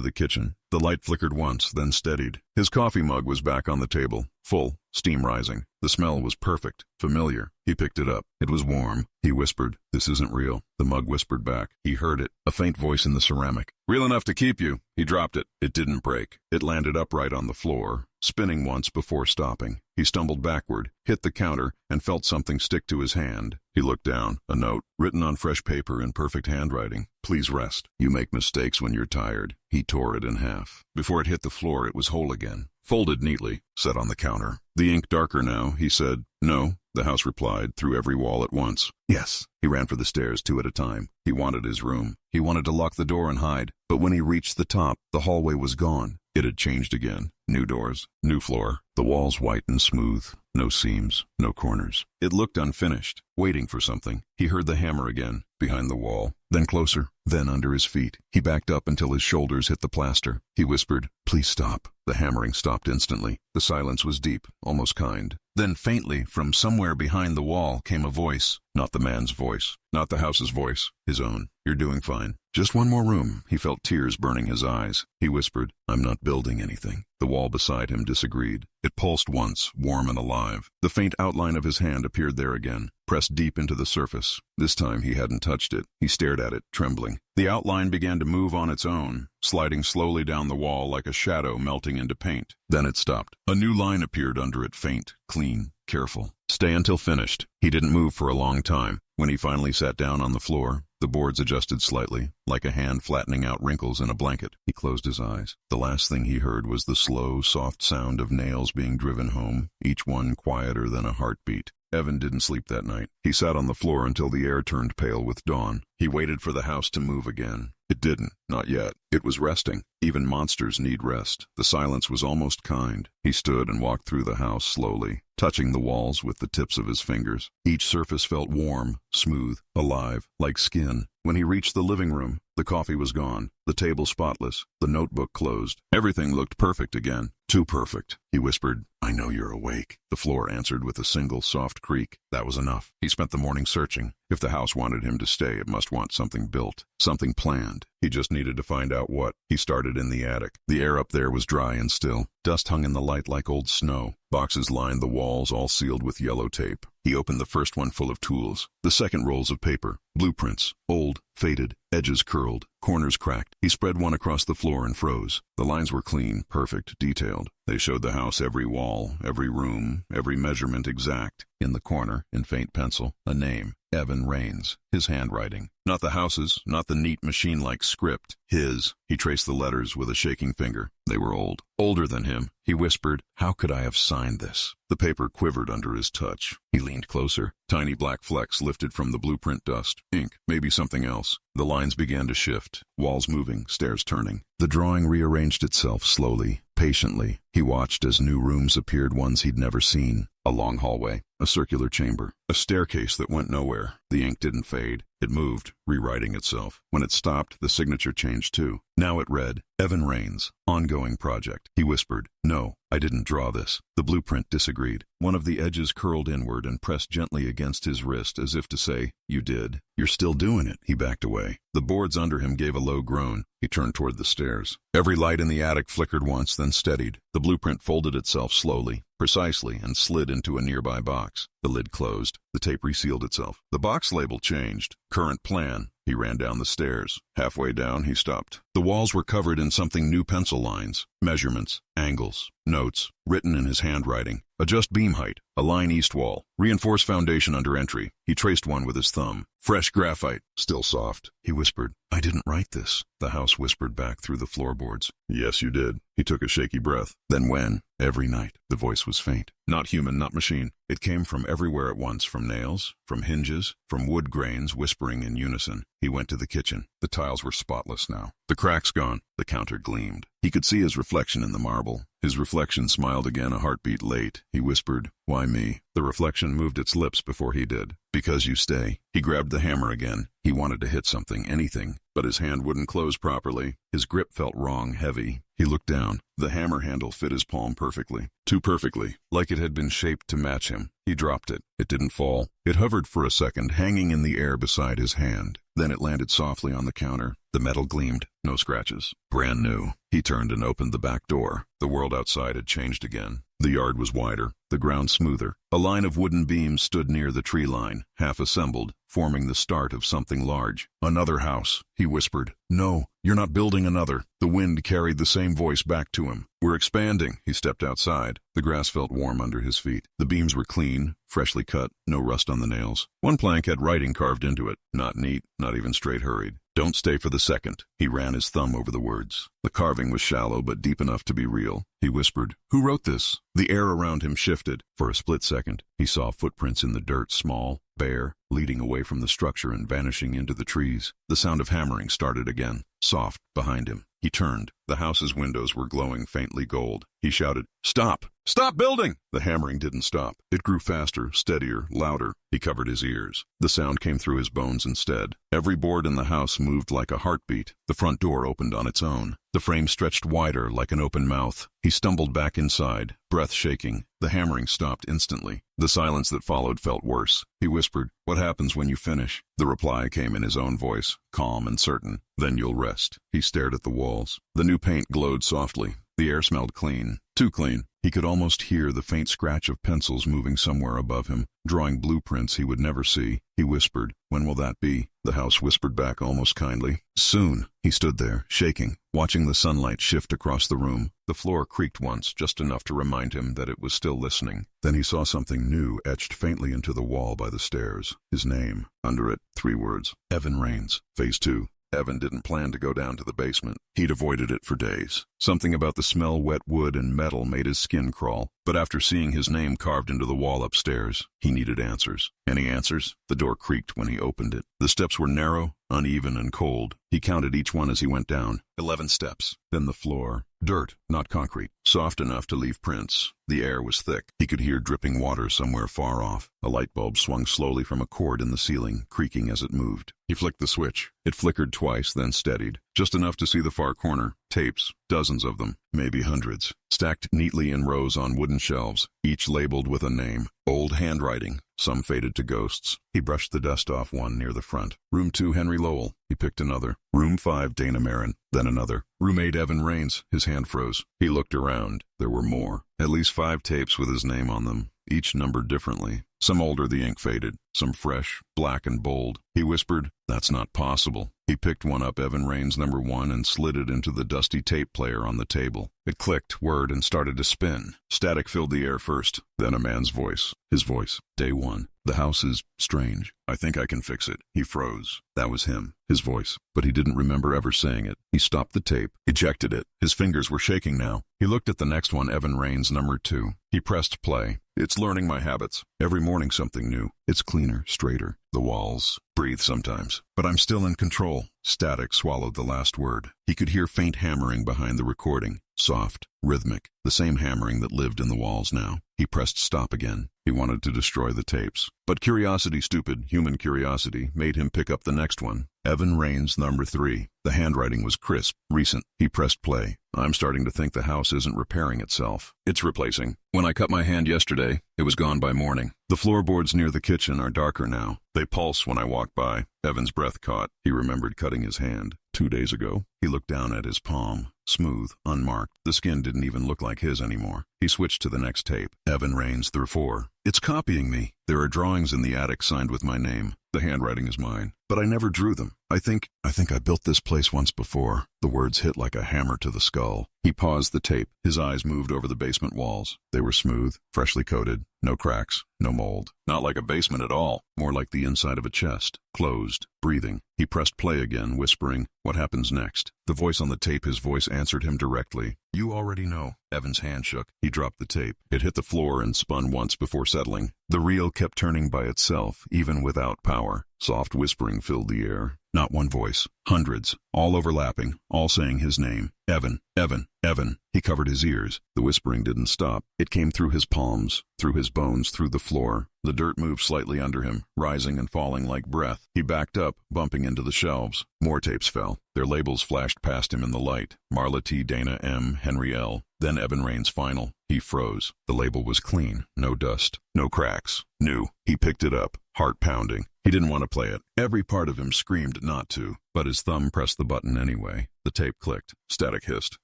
the kitchen. The light flickered once, then steadied. His coffee mug was back on the table, full, steam rising. The smell was perfect, familiar. He picked it up. It was warm. He whispered, "This isn't real." The mug whispered back. He heard it, a faint voice in the ceramic. "Real enough to keep you." He dropped it. It didn't break. It landed upright on the floor, spinning once before stopping. He stumbled backward, hit the counter, and felt something stick to his hand. He looked down. A note, written on fresh paper in perfect handwriting. "Please rest. You make mistakes when you're tired." He tore it in half. Before it hit the floor, it was whole again. Folded neatly, set on the counter. The ink darker now, he said. "No," the house replied, through every wall at once. "Yes." He ran for the stairs, 2 at a time. He wanted his room. He wanted to lock the door and hide. But when he reached the top, the hallway was gone. It had changed again. New doors, new floor. The walls white and smooth. No seams, no corners. It looked unfinished, waiting for something. He heard the hammer again, behind the wall. Then closer, then under his feet. He backed up until his shoulders hit the plaster. He whispered, "Please stop." The hammering stopped instantly. The silence was deep, almost kind. Then faintly, from somewhere behind the wall, came a voice. Not the man's voice. Not the house's voice. His own. "You're doing fine. Just one more room." He felt tears burning his eyes. He whispered, "I'm not building anything." The wall beside him disagreed. It pulsed once, warm and alive. The faint outline of his hand appeared there again, pressed deep into the surface. This time he hadn't touched it. He stared at it, trembling. The outline began to move on its own, sliding slowly down the wall like a shadow melting into paint. Then it stopped. A new line appeared under it, faint, clean, careful. "Stay until finished." He didn't move for a long time. When he finally sat down on the floor, the boards adjusted slightly, like a hand flattening out wrinkles in a blanket. He closed his eyes. The last thing he heard was the slow, soft sound of nails being driven home, each one quieter than a heartbeat. Evan didn't sleep that night. He sat on the floor until the air turned pale with dawn. He waited for the house to move again. It didn't, not yet. It was resting. Even monsters need rest. The silence was almost kind. He stood and walked through the house slowly, touching the walls with the tips of his fingers. Each surface felt warm, smooth, alive, like skin. When he reached the living room, the coffee was gone, the table spotless, the notebook closed. Everything looked perfect again. Too perfect. He whispered, "I know you're awake." The floor answered with a single soft creak. That was enough. He spent the morning searching. If the house wanted him to stay, it must want something built, something planned. He just needed to find out what. He started in the attic. The air up there was dry and still. Dust hung in the light like old snow. Boxes lined the walls, all sealed with yellow tape. He opened the first one full of tools. The second rolls of paper. Blueprints. Old, faded, edges curled, corners cracked. He spread one across the floor and froze. The lines were clean, perfect, detailed. They showed the house, every wall, every room, every measurement exact. In the corner, in faint pencil, a name. Evan Raines. His handwriting. Not the house's, not the neat machine-like script. His. He traced the letters with a shaking finger. They were old. Older than him. He whispered, "How could I have signed this?" The paper quivered under his touch. He leaned closer. Tiny black flecks lifted from the blueprint dust. Ink. Maybe something else. The lines began to shift. Walls moving, stairs turning. The drawing rearranged itself slowly, patiently. He watched as new rooms appeared, ones he'd never seen. A long hallway, a circular chamber, a staircase that went nowhere. The ink didn't fade. It moved, rewriting itself. When it stopped, the signature changed too. Now it read, Evan Rains, ongoing project. He whispered, "No, I didn't draw this." The blueprint disagreed. One of the edges curled inward and pressed gently against his wrist as if to say, "You did. You're still doing it." He backed away. The boards under him gave a low groan. He turned toward the stairs. Every light in the attic flickered once, then steadied. The blueprint folded itself slowly, precisely, and slid into a nearby box. The lid closed. The tape resealed itself. The box label changed. Current plan. He ran down the stairs. Halfway down, he stopped. The walls were covered in something new: pencil lines, measurements, angles, notes, written in his handwriting. Adjust beam height, align east wall, reinforce foundation under entry. He traced one with his thumb. Fresh graphite, still soft. He whispered, "I didn't write this." The house whispered back through the floorboards, "Yes, you did." He took a shaky breath. "Then when?" "Every night." The voice was faint. Not human, not machine. It came from everywhere at once, from nails, from hinges, from wood grains whispering in unison. He went to the kitchen. The tiles were spotless now. The cracks gone. The counter gleamed. He could see his reflection in the marble. His reflection smiled again, a heartbeat late. He whispered, "Why me?" The reflection moved its lips before he did. "Because you stay." He grabbed the hammer again. He wanted to hit something, anything, but his hand wouldn't close properly. His grip felt wrong, heavy. He looked down. The hammer handle fit his palm perfectly. Too perfectly, like it had been shaped to match him. He dropped it. It didn't fall. It hovered for a second, hanging in the air beside his hand. Then it landed softly on the counter. The metal gleamed. No scratches. Brand new. He turned and opened the back door. The world outside had changed again. The yard was wider, the ground smoother. A line of wooden beams stood near the tree line, half assembled, forming the start of something large. "Another house," he whispered. "No, you're not building another." The wind carried the same voice back to him. "We're expanding." He stepped outside. The grass felt warm under his feet. The beams were clean, freshly cut, no rust on the nails. One plank had writing carved into it. Not neat, not even straight hurried. "Don't stay for the second." He ran his thumb over the words. The carving was shallow but deep enough to be real. He whispered, "Who wrote this?" The air around him shifted. For a split second, he saw footprints in the dirt, small, bare, leading away from the structure and vanishing into the trees. The sound of hammering started again, soft, behind him. He turned. The house's windows were glowing faintly gold. He shouted, "Stop! Stop building!" The hammering didn't stop. It grew faster, steadier, louder. He covered his ears. The sound came through his bones instead. Every board in the house moved like a heartbeat. The front door opened on its own. The frame stretched wider like an open mouth. He stumbled back inside, breath shaking. The hammering stopped instantly. The silence that followed felt worse. He whispered, "What happens when you finish?" The reply came in his own voice, calm and certain. "Then you'll rest." He stared at the walls. The new paint glowed softly. The air smelled clean. Too clean. He could almost hear the faint scratch of pencils moving somewhere above him, drawing blueprints he would never see. He whispered, "When will that be?" The house whispered back almost kindly, "Soon." He stood there, shaking, watching the sunlight shift across the room. The floor creaked once, just enough to remind him that it was still listening. Then he saw something new etched faintly into the wall by the stairs. His name. Under it, 3 words. Evan Rains. Phase 2. Evan didn't plan to go down to the basement. He'd avoided it for days. Something about the smell of wet wood and metal made his skin crawl. But after seeing his name carved into the wall upstairs, he needed answers. Any answers? The door creaked when he opened it. The steps were narrow, uneven, and cold. He counted each one as he went down. 11 steps. Then the floor. Dirt, not concrete. Soft enough to leave prints. The air was thick. He could hear dripping water somewhere far off. A light bulb swung slowly from a cord in the ceiling, creaking as it moved. He flicked the switch. It flickered twice, then steadied. Just enough to see the far corner. Tapes. Dozens of them. Maybe hundreds. Stacked neatly in rows on wooden shelves, each labeled with a name. Old handwriting. Some faded to ghosts. He brushed the dust off one near the front. Room 2, Henry Lowell. He picked another. Room 5, Dana Marin. Then another. Room 8, Evan Rains. His hand froze. He looked around. There were more. At least 5 tapes with his name on them, each numbered differently. Some older, the ink faded. Some fresh, black and bold. He whispered, "That's not possible." He picked one up, Evan Rains number 1, and slid it into the dusty tape player on the table. It clicked, whirred, and started to spin. Static filled the air first, then a man's voice. His voice. Day 1. "The house is strange. I think I can fix it." He froze. That was him, his voice. But he didn't remember ever saying it. He stopped the tape, ejected it. His fingers were shaking now. He looked at the next one, Evan Rains number 2. He pressed play. "It's learning my habits. Every morning something new. It's cleaner, straighter. The walls breathe sometimes. But I'm still in control." Static swallowed the last word. He could hear faint hammering behind the recording. soft, rhythmic, the same hammering that lived in the walls now. He pressed stop again. He wanted to destroy the tapes. But curiosity, stupid, human curiosity, made him pick up the next one. Evan Raines, number 3. The handwriting was crisp, recent. He pressed play. I'm starting to think the house isn't repairing itself. It's replacing. When I cut my hand yesterday, it was gone by morning. The floorboards near the kitchen are darker now. They pulse when I walk by. Evan's breath caught. He remembered cutting his hand 2 days ago. He looked down at his palm. Smooth, unmarked. The skin didn't even look like his anymore. He switched to the next tape. Evan Raines, through 4. It's copying me. There are drawings in the attic signed with my name. The handwriting is mine, but I never drew them. I think I built this place once before. The words hit like a hammer to the skull. He paused the tape. His eyes moved over the basement walls. They were smooth, freshly coated, no cracks, no mold. Not like a basement at all, more like the inside of a chest. Closed, breathing. He pressed play again, whispering, "What happens next?" The voice on the tape, his voice answered him directly. "You already know." Evan's hand shook. He dropped the tape. It hit the floor and spun once before settling. The reel kept turning by itself, even without power. Soft whispering filled the air. Not one voice. Hundreds. All overlapping. All saying his name. Evan. Evan. Evan. He covered his ears. The whispering didn't stop. It came through his palms, through his bones, through the floor. The dirt moved slightly under him, rising and falling like breath. He backed up, bumping into the shelves. More tapes fell. Their labels flashed past him in the light. Marla T. Dana M. Henry L. Then Evan Raines' final. He froze. The label was clean. No dust. No cracks. New. He picked it up, heart pounding. He didn't want to play it. Every part of him screamed not to, but his thumb pressed the button anyway. The tape clicked. Static hissed.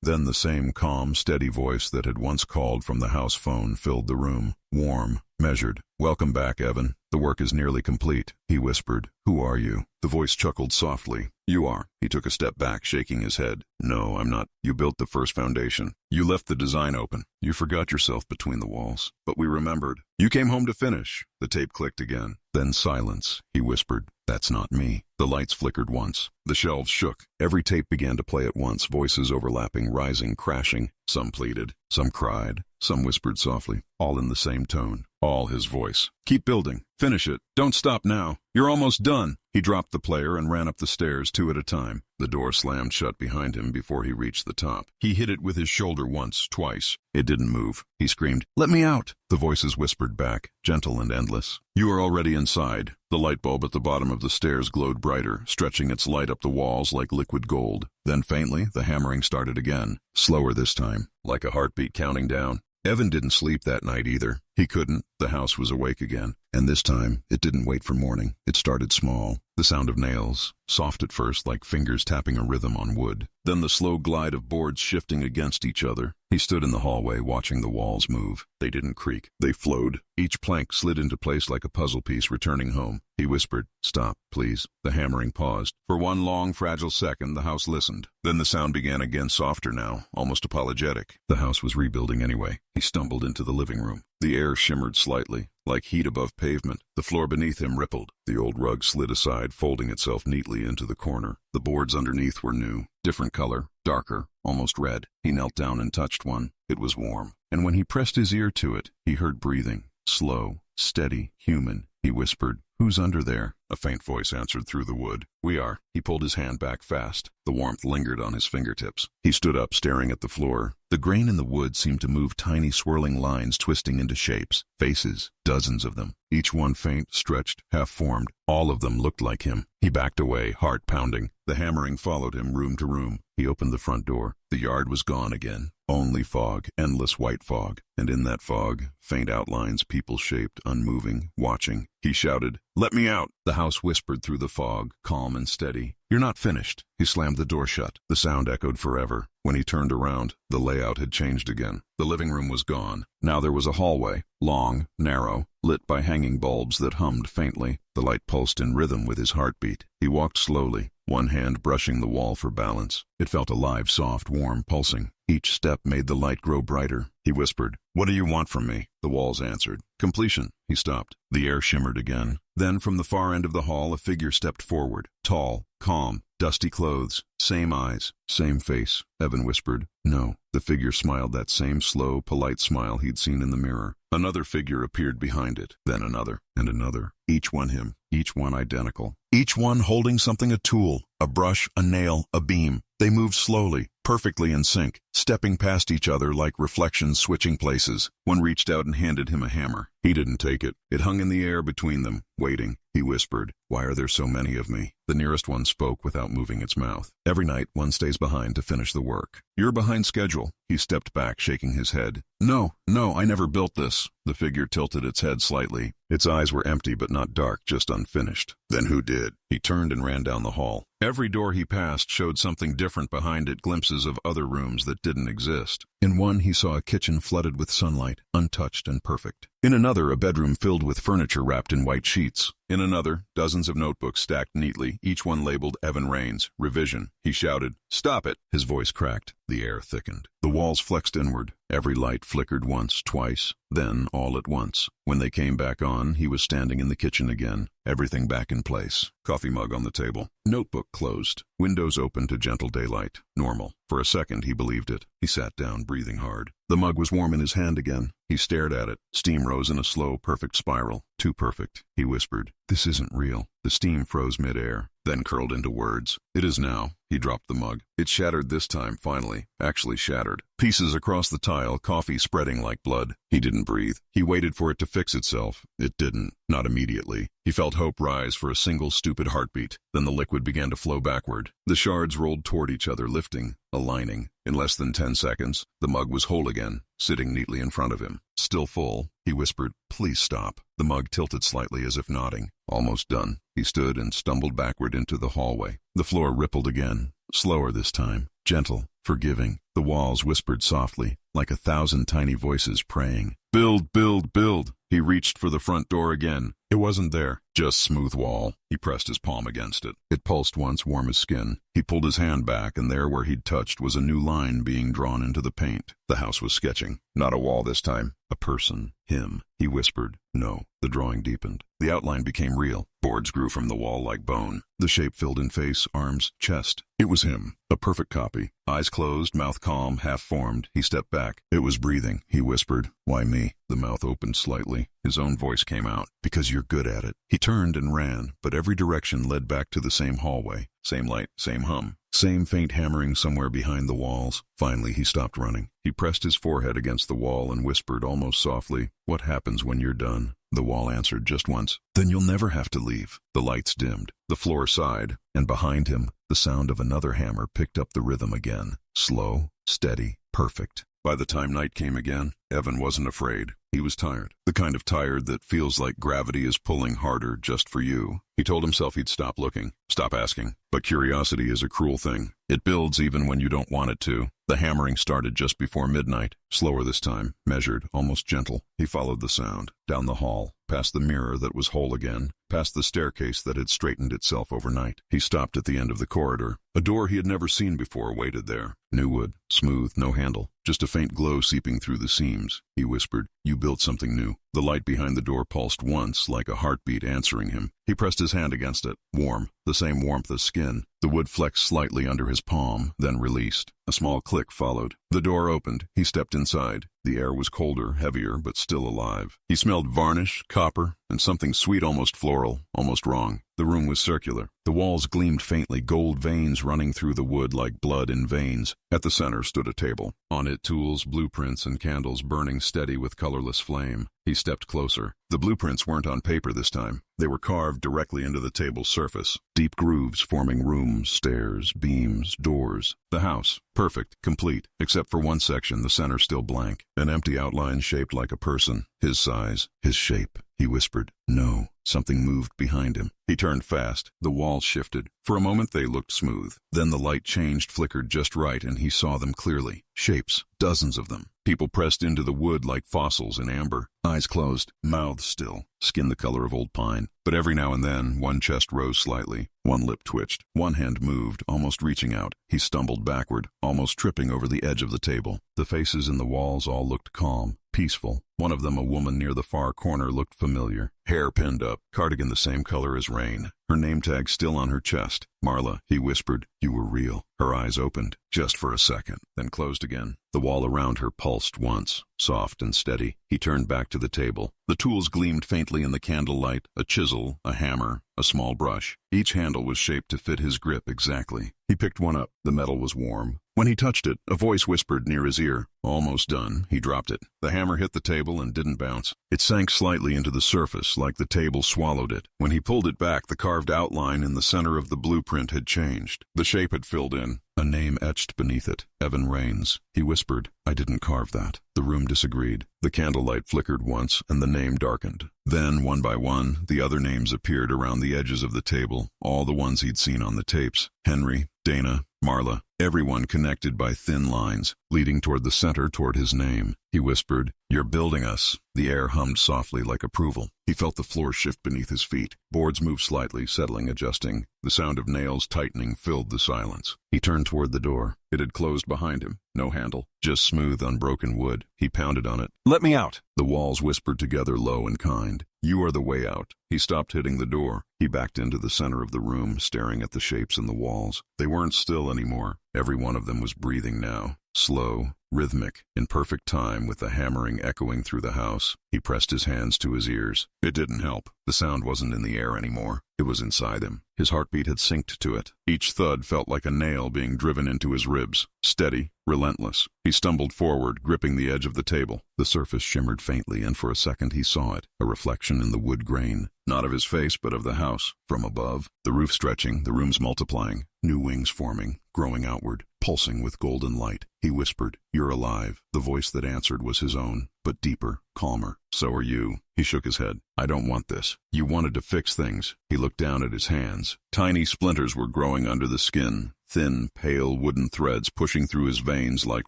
Then the same calm, steady voice that had once called from the house phone filled the room. Warm, measured. "Welcome back, Evan. The work is nearly complete," he whispered. "Who are you?" The voice chuckled softly. "You are." He took a step back, shaking his head. "No, I'm not. You built the first foundation. You left the design open. You forgot yourself between the walls. But we remembered. You came home to finish." The tape clicked again. Then silence. He whispered, "That's not me." The lights flickered once. The shelves shook. Every tape began to play at once, voices overlapping, rising, crashing. Some pleaded. Some cried. Some whispered softly. All in the same tone. All his voice. "Keep building. Finish it. Don't stop now. You're almost done." He dropped the player and ran up the stairs 2 at a time. The door slammed shut behind him before he reached the top. He hit it with his shoulder once, twice. It didn't move. He screamed, "Let me out!" The voices whispered back, gentle and endless. "You are already inside." The light bulb at the bottom of the stairs glowed brighter, stretching its light up the walls like liquid gold. Then faintly, the hammering started again. Slower this time, like a heartbeat counting down. Evan didn't sleep that night either. He couldn't. The house was awake again. And this time, it didn't wait for morning. It started small. The sound of nails, soft at first like fingers tapping a rhythm on wood. Then the slow glide of boards shifting against each other. He stood in the hallway watching the walls move. They didn't creak. They flowed. Each plank slid into place like a puzzle piece returning home. He whispered, "Stop, please." The hammering paused. For one long, fragile second, the house listened. Then the sound began again, softer now, almost apologetic. The house was rebuilding anyway. He stumbled into the living room. The air shimmered slightly, like heat above pavement. The floor beneath him rippled. The old rug slid aside, folding itself neatly into the corner. The boards underneath were new, different color, darker, almost red. He knelt down and touched one. It was warm. And when he pressed his ear to it, he heard breathing. Slow, steady, human. He whispered, "Who's under there?" A faint voice answered through the wood. "We are." He pulled his hand back fast. The warmth lingered on his fingertips. He stood up, staring at the floor. The grain in the wood seemed to move, tiny swirling lines twisting into shapes. Faces, dozens of them. Each one faint, stretched, half-formed. All of them looked like him. He backed away, heart pounding. The hammering followed him room to room. He opened the front door. The yard was gone again. Only fog, endless white fog. And in that fog, faint outlines, people-shaped, unmoving, watching. He shouted, "Let me out!" The house whispered through the fog, calm and steady. "You're not finished." He slammed the door shut. The sound echoed forever. When he turned around, the layout had changed again. The living room was gone. Now there was a hallway, long, narrow, lit by hanging bulbs that hummed faintly. The light pulsed in rhythm with his heartbeat. He walked slowly, one hand brushing the wall for balance. It felt alive, soft, warm, pulsing. Each step made the light grow brighter. He whispered, "What do you want from me?" The walls answered, "Completion." He stopped. The air shimmered again. Then from the far end of the hall a figure stepped forward. Tall, calm, dusty clothes, same eyes, same face. Evan whispered, "No." The figure smiled that same slow, polite smile he'd seen in the mirror. Another figure appeared behind it, then another, and another. Each one him, each one identical. Each one holding something, a tool, a brush, a nail, a beam. They moved slowly, perfectly in sync, stepping past each other like reflections switching places. One reached out and handed him a hammer. He didn't take it. It hung in the air between them, waiting. He whispered, "Why are there so many of me?" The nearest one spoke without moving its mouth. "Every night one stays behind to finish the work." "You're behind schedule." He stepped back, shaking his head. No, I never built this." The figure tilted its head slightly. Its eyes were empty but not dark, just unfinished. "Then who did?" He turned and ran down the hall. Every door he passed showed something different behind it, glimpses of other rooms that didn't exist. In one, he saw a kitchen flooded with sunlight, untouched and perfect. In another, a bedroom filled with furniture wrapped in white sheets. In another, dozens of notebooks stacked neatly, each one labeled Evan Rains, revision. He shouted, "Stop it!" His voice cracked. The air thickened. The walls flexed inward. Every light flickered once, twice, then all at once. When they came back on, he was standing in the kitchen again, everything back in place. Coffee mug on the table. Notebook closed. Windows open to gentle daylight. Normal. For a second, he believed it. He sat down, breathing hard. The mug was warm in his hand again. He stared at it. Steam rose in a slow, perfect spiral. Too perfect, he whispered. "This isn't real." The steam froze mid-air, then curled into words. "It is now." He dropped the mug. It shattered this time, finally. Actually shattered. Pieces across the tile, coffee spreading like blood. He didn't breathe. He waited for it to fix itself. It didn't. Not immediately. He felt hope rise for a single stupid heartbeat. Then the liquid began to flow backward. The shards rolled toward each other, lifting, aligning. In less than 10 seconds, the mug was whole again, sitting neatly in front of him. Still full, he whispered, "Please stop." The mug tilted slightly as if nodding. Almost done. He stood and stumbled backward into the hallway. The floor rippled again, slower this time, gentle, forgiving. The walls whispered softly, like 1,000 tiny voices praying. "Build, build, build." He reached for the front door again. It wasn't there, just smooth wall. He pressed his palm against it. It pulsed once, warm as skin. He pulled his hand back, and there where he'd touched was a new line being drawn into the paint. The house was sketching. Not a wall this time. A person. Him. He whispered, "No." The drawing deepened. The outline became real. Boards grew from the wall like bone. The shape filled in face, arms, chest. It was him. A perfect copy. Eyes closed, mouth calm, half-formed. He stepped back. It was breathing. He whispered, "Why me?" The mouth opened slightly. His own voice came out. "Because you're good at it." He turned and ran, but every direction led back to the same hallway. Same light, same hum. Same faint hammering somewhere behind the walls. Finally, he stopped running. He pressed his forehead against the wall and whispered almost softly, "What happens when you're done?" The wall answered just once, "Then you'll never have to leave." The lights dimmed. The floor sighed, and behind him, the sound of another hammer picked up the rhythm again. Slow, steady, perfect. By the time night came again, Evan wasn't afraid. He was tired. The kind of tired that feels like gravity is pulling harder just for you. He told himself he'd stop looking, stop asking. But curiosity is a cruel thing. It builds even when you don't want it to. The hammering started just before midnight. Slower this time, measured, almost gentle. He followed the sound, down the hall, past the mirror that was whole again, past the staircase that had straightened itself overnight. He stopped at the end of the corridor. A door he had never seen before waited there. New wood, smooth, no handle, just a faint glow seeping through the seams. He whispered, "You built something new." The light behind the door pulsed once, like a heartbeat answering him. He pressed his hand against it, warm, the same warmth as skin. The wood flexed slightly under his palm, then released. A small click followed. The door opened. He stepped inside. The air was colder, heavier, but still alive. He smelled varnish, copper, and something sweet, almost floral, almost wrong. The room was circular. The walls gleamed faintly, gold veins running through the wood like blood in veins. At the center stood a table. On it, tools, blueprints, and candles burning steady with colorless flame. He stepped closer. The blueprints weren't on paper this time. They were carved directly into the table's surface. Deep grooves forming rooms, stairs, beams, doors. The house, perfect, complete, except for one section, the center still blank. An empty outline shaped like a person. His size, his shape. He whispered, "No." Something moved behind him. He turned fast. The walls shifted. For a moment they looked smooth. Then the light changed, flickered just right, and he saw them clearly. Shapes, dozens of them. People pressed into the wood like fossils in amber. Eyes closed, mouths still, skin the color of old pine. But every now and then, one chest rose slightly. One lip twitched. One hand moved, almost reaching out. He stumbled backward, almost tripping over the edge of the table. The faces in the walls all looked calm. peaceful. One of them, a woman near the far corner, looked familiar. Hair pinned up, cardigan the same color as Rain. Her name tag still on her chest. "Marla," he whispered. "You were real." Her eyes opened, just for a second, then closed again. The wall around her pulsed once, soft and steady. He turned back to the table. The tools gleamed faintly in the candlelight, a chisel, a hammer, a small brush. Each handle was shaped to fit his grip exactly. He picked one up. The metal was warm. When he touched it, a voice whispered near his ear. Almost done. He dropped it. The hammer hit the table and didn't bounce. It sank slightly into the surface, like the table swallowed it. When he pulled it back, the carved outline in the center of the blueprint had changed. The shape had filled in, a name etched beneath it. Evan Rains. He whispered, "I didn't carve that." The room disagreed. The candlelight flickered once, and the name darkened. Then, one by one, the other names appeared around the edges of the table, all the ones he'd seen on the tapes. Henry, Dana, Marla, everyone connected by thin lines, leading toward the center, toward his name. He whispered, "You're building us." The air hummed softly like approval. He felt the floor shift beneath his feet. Boards moved slightly, settling, adjusting. The sound of nails tightening filled the silence. He turned toward the door. It had closed behind him. No handle, just smooth, unbroken wood. He pounded on it. "Let me out!" The walls whispered together, low and kind. "You are the way out." He stopped hitting the door. He backed into the center of the room, staring at the shapes in the walls. They weren't still anymore. Every one of them was breathing now. Slow, rhythmic, in perfect time, with the hammering echoing through the house. He pressed his hands to his ears. It didn't help. The sound wasn't in the air anymore. It was inside him. His heartbeat had synced to it. Each thud felt like a nail being driven into his ribs. Steady, relentless. He stumbled forward, gripping the edge of the table. The surface shimmered faintly, and for a second he saw it, a reflection in the wood grain. Not of his face, but of the house. From above, the roof stretching, the rooms multiplying, new wings forming, growing outward, pulsing with golden light. He whispered, "You're alive." The voice that answered was his own, but deeper, calmer. "So are you." He shook his head. "I don't want this. You wanted to fix things." He looked down at his hands. Tiny splinters were growing under the skin, thin, pale wooden threads pushing through his veins like